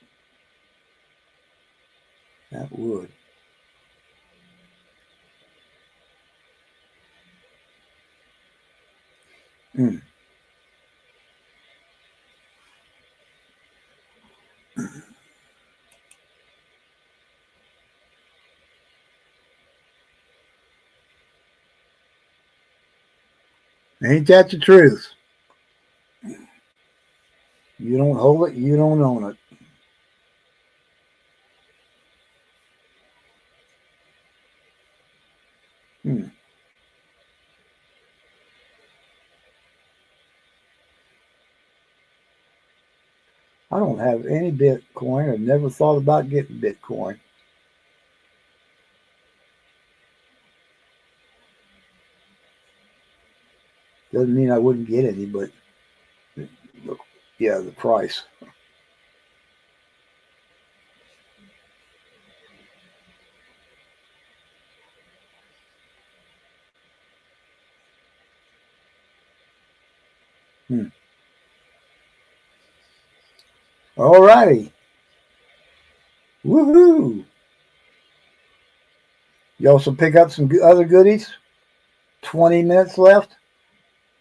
A: That would. Mm. Ain't that the truth? You don't hold it, you don't own it. Hmm. I don't have any Bitcoin. I've never thought about getting Bitcoin. Doesn't mean I wouldn't get any, but yeah, the price. Hmm. All righty. Woohoo! You also pick up some other goodies. 20 minutes left.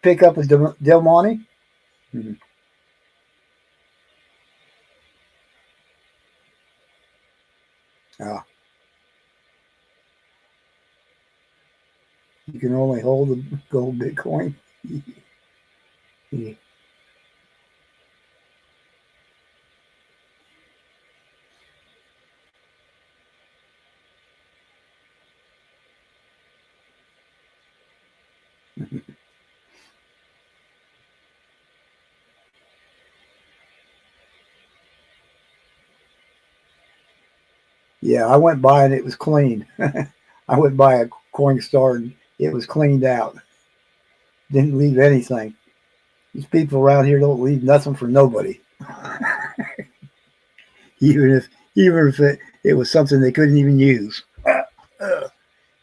A: Pick up a Del Monte. Hmm. Ah, you can only hold the gold Bitcoin. Yeah, I went by and it was clean. I went by a Coinstar and it was cleaned out. Didn't leave anything. These people around here don't leave nothing for nobody. Even if it was something they couldn't even use.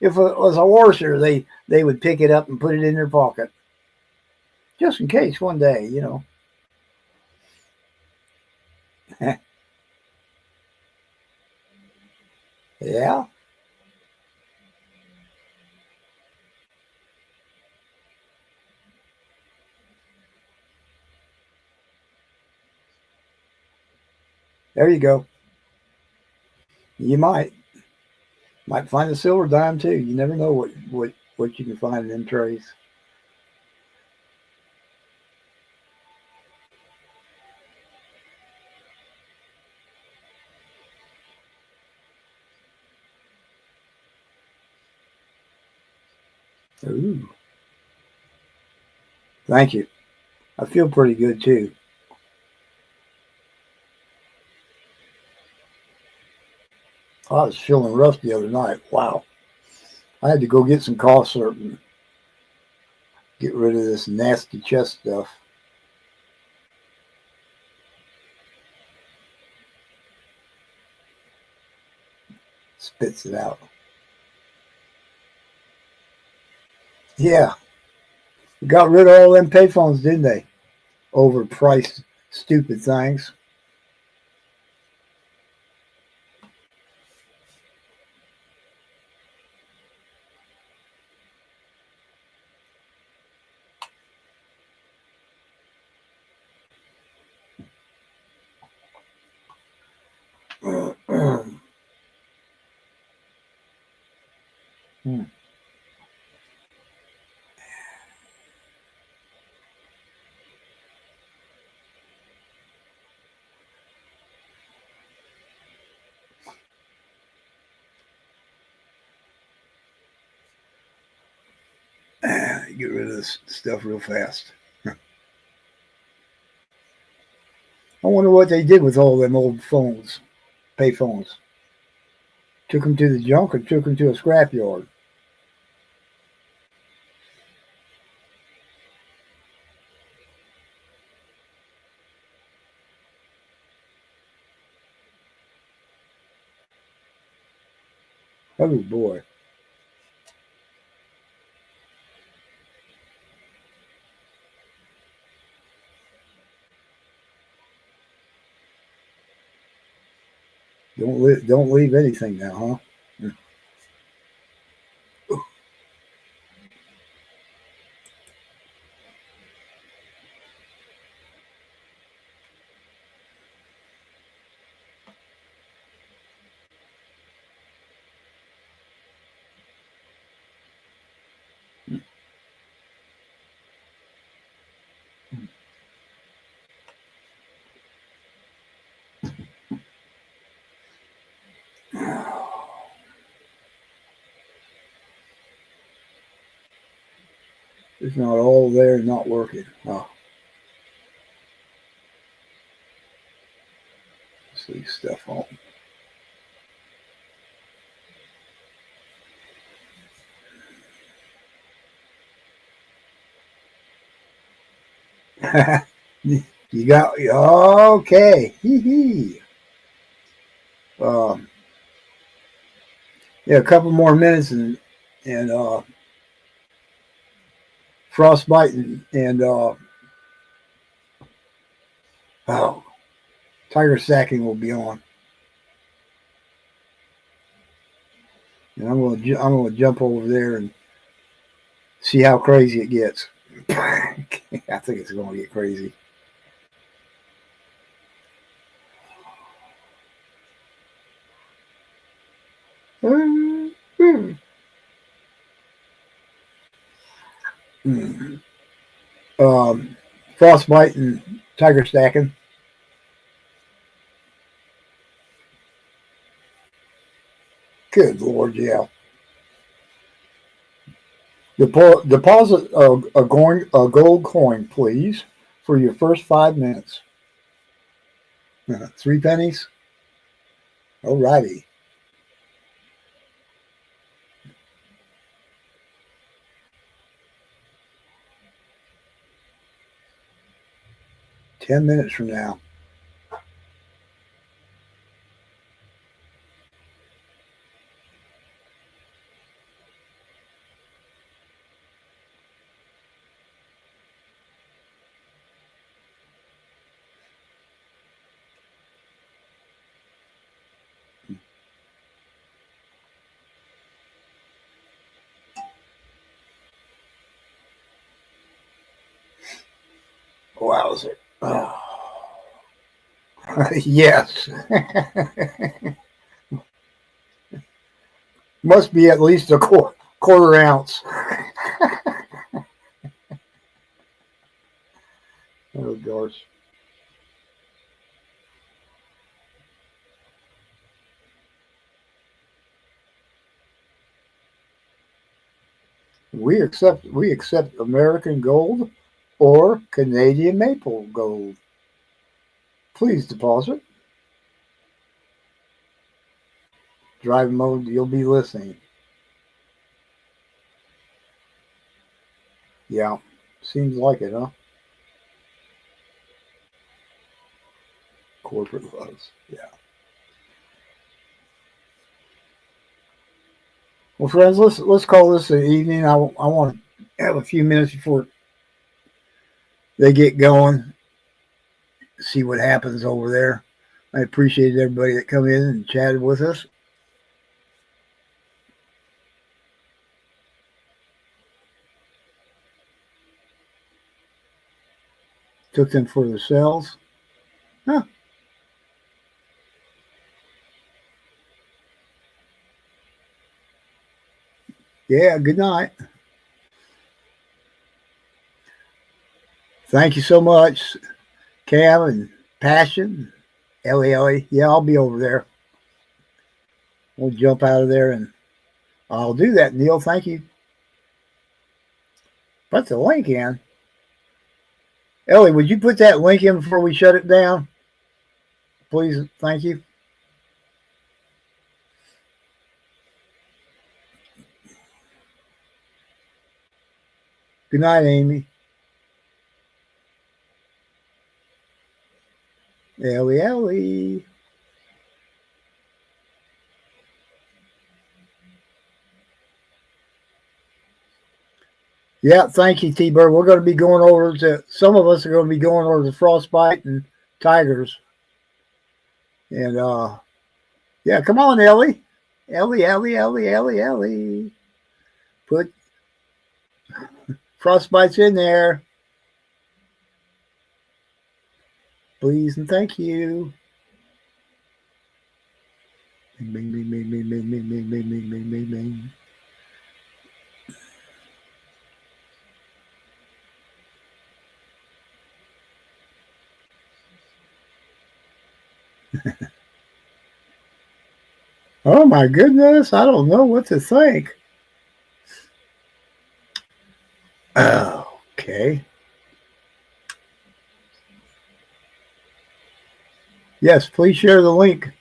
A: If it was a washer, they would pick it up and put it in their pocket. Just in case one day, you know. Yeah. There you go. You might find a silver dime too. You never know what you can find in them trays. Ooh. Thank you. I feel pretty good too. I was feeling rough the other night. Wow. I had to go get some cough syrup and get rid of this nasty chest stuff. Spits it out. Yeah. Got rid of all them payphones, didn't they? Overpriced, stupid things. Hmm. Get rid of this stuff real fast. I wonder what they did with all them old phones, pay phones. Took them to the junk or took them to a scrapyard. Oh boy. Don't leave anything now, huh? It's not all there, not working. Oh, let's leave stuff on. You got okay. Hee hee. Um, yeah, a couple more minutes and frostbite and oh, tiger sacking will be on, and I'm gonna jump over there and see how crazy it gets. I think it's gonna get crazy. Um, frostbite and tiger stacking. Good Lord, yeah. Deposit a gold coin, please, for your first 5 minutes. 3 pennies? Alrighty. 10 minutes from now. Wowzer. Oh. Yes. Must be at least a quarter ounce. Oh, gosh. We accept American gold or Canadian maple gold. Please deposit. Drive mode, you'll be listening. Yeah, seems like it, huh? Corporate loves. Yeah. Well, friends, let's call this an evening. I want to have a few minutes before they get going. See what happens over there. I appreciate everybody that come in and chatted with us. Took them for themselves. Huh. Yeah, good night. Thank you so much, Cam and Passion, Ellie. Yeah, I'll be over there. We'll jump out of there and I'll do that, Neil. Thank you. Put the link in. Ellie, would you put that link in before we shut it down? Please, thank you. Good night, Amy. Ellie. Yeah, thank you, T-Bird. We're going to be going over to, some of us are going to be going over to Frostbite and Tigers. And, yeah, come on, Ellie. Ellie. Put Frostbite's in there. Please and thank you. Bing. Oh my goodness, I don't know what to think. Okay. Yes, please share the link.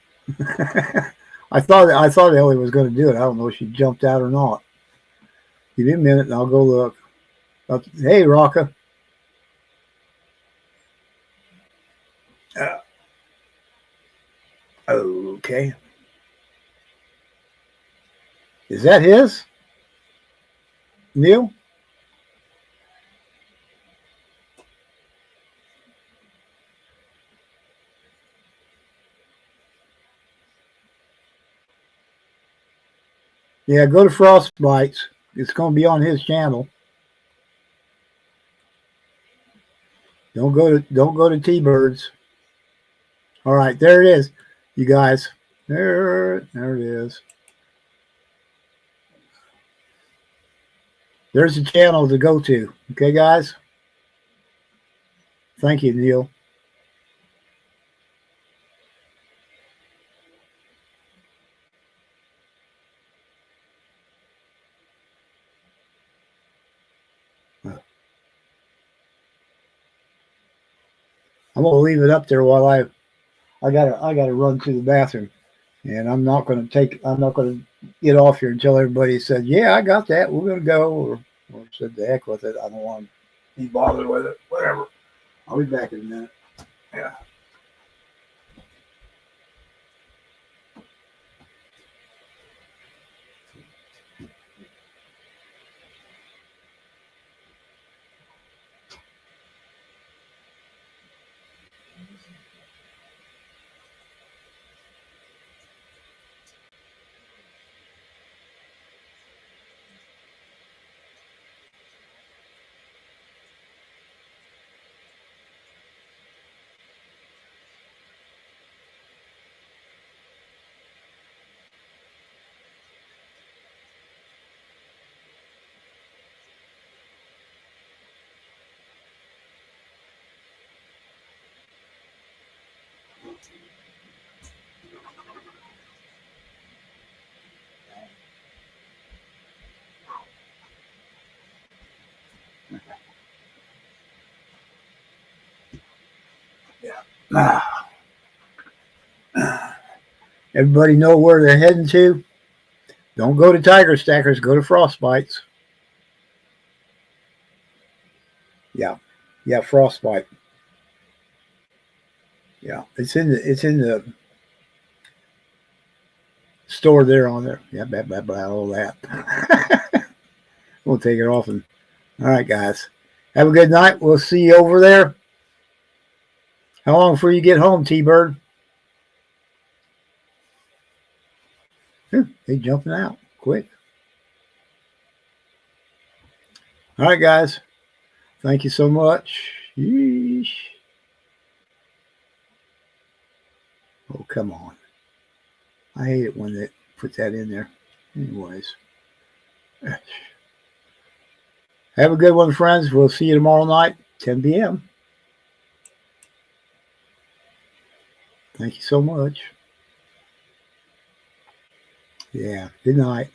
A: I thought Ellie was going to do it. I don't know if she jumped out or not. Give me a minute and I'll go look. Hey, Rocka. Okay. Is that his? Neil? Yeah, go to Frostbites. It's going to be on his channel. Don't go to T-Birds. All right, there it is, you guys. There it is. There's the channel to go to. Okay, guys? Thank you, Neil. I'm gonna leave it up there while I gotta run to the bathroom, and I'm not gonna get off here until everybody said, yeah, I got that, we're gonna go, or said the heck with it. I don't want to be bothered with it. Whatever. I'll be back in a minute. Yeah. Ah, everybody know where they're heading to? Don't go to Tiger Stackers. Go to Frostbites. Yeah, yeah, Frostbite. Yeah, it's in the store there on there. Yeah, blah blah blah, all that. We'll take it off and all right, guys. Have a good night. We'll see you over there. How long before you get home, T-Bird? They jumping out quick. All right, guys. Thank you so much. Yeesh. Oh, come on. I hate it when they put that in there. Anyways. Have a good one, friends. We'll see you tomorrow night, 10 p.m. Thank you so much. Yeah. Good night.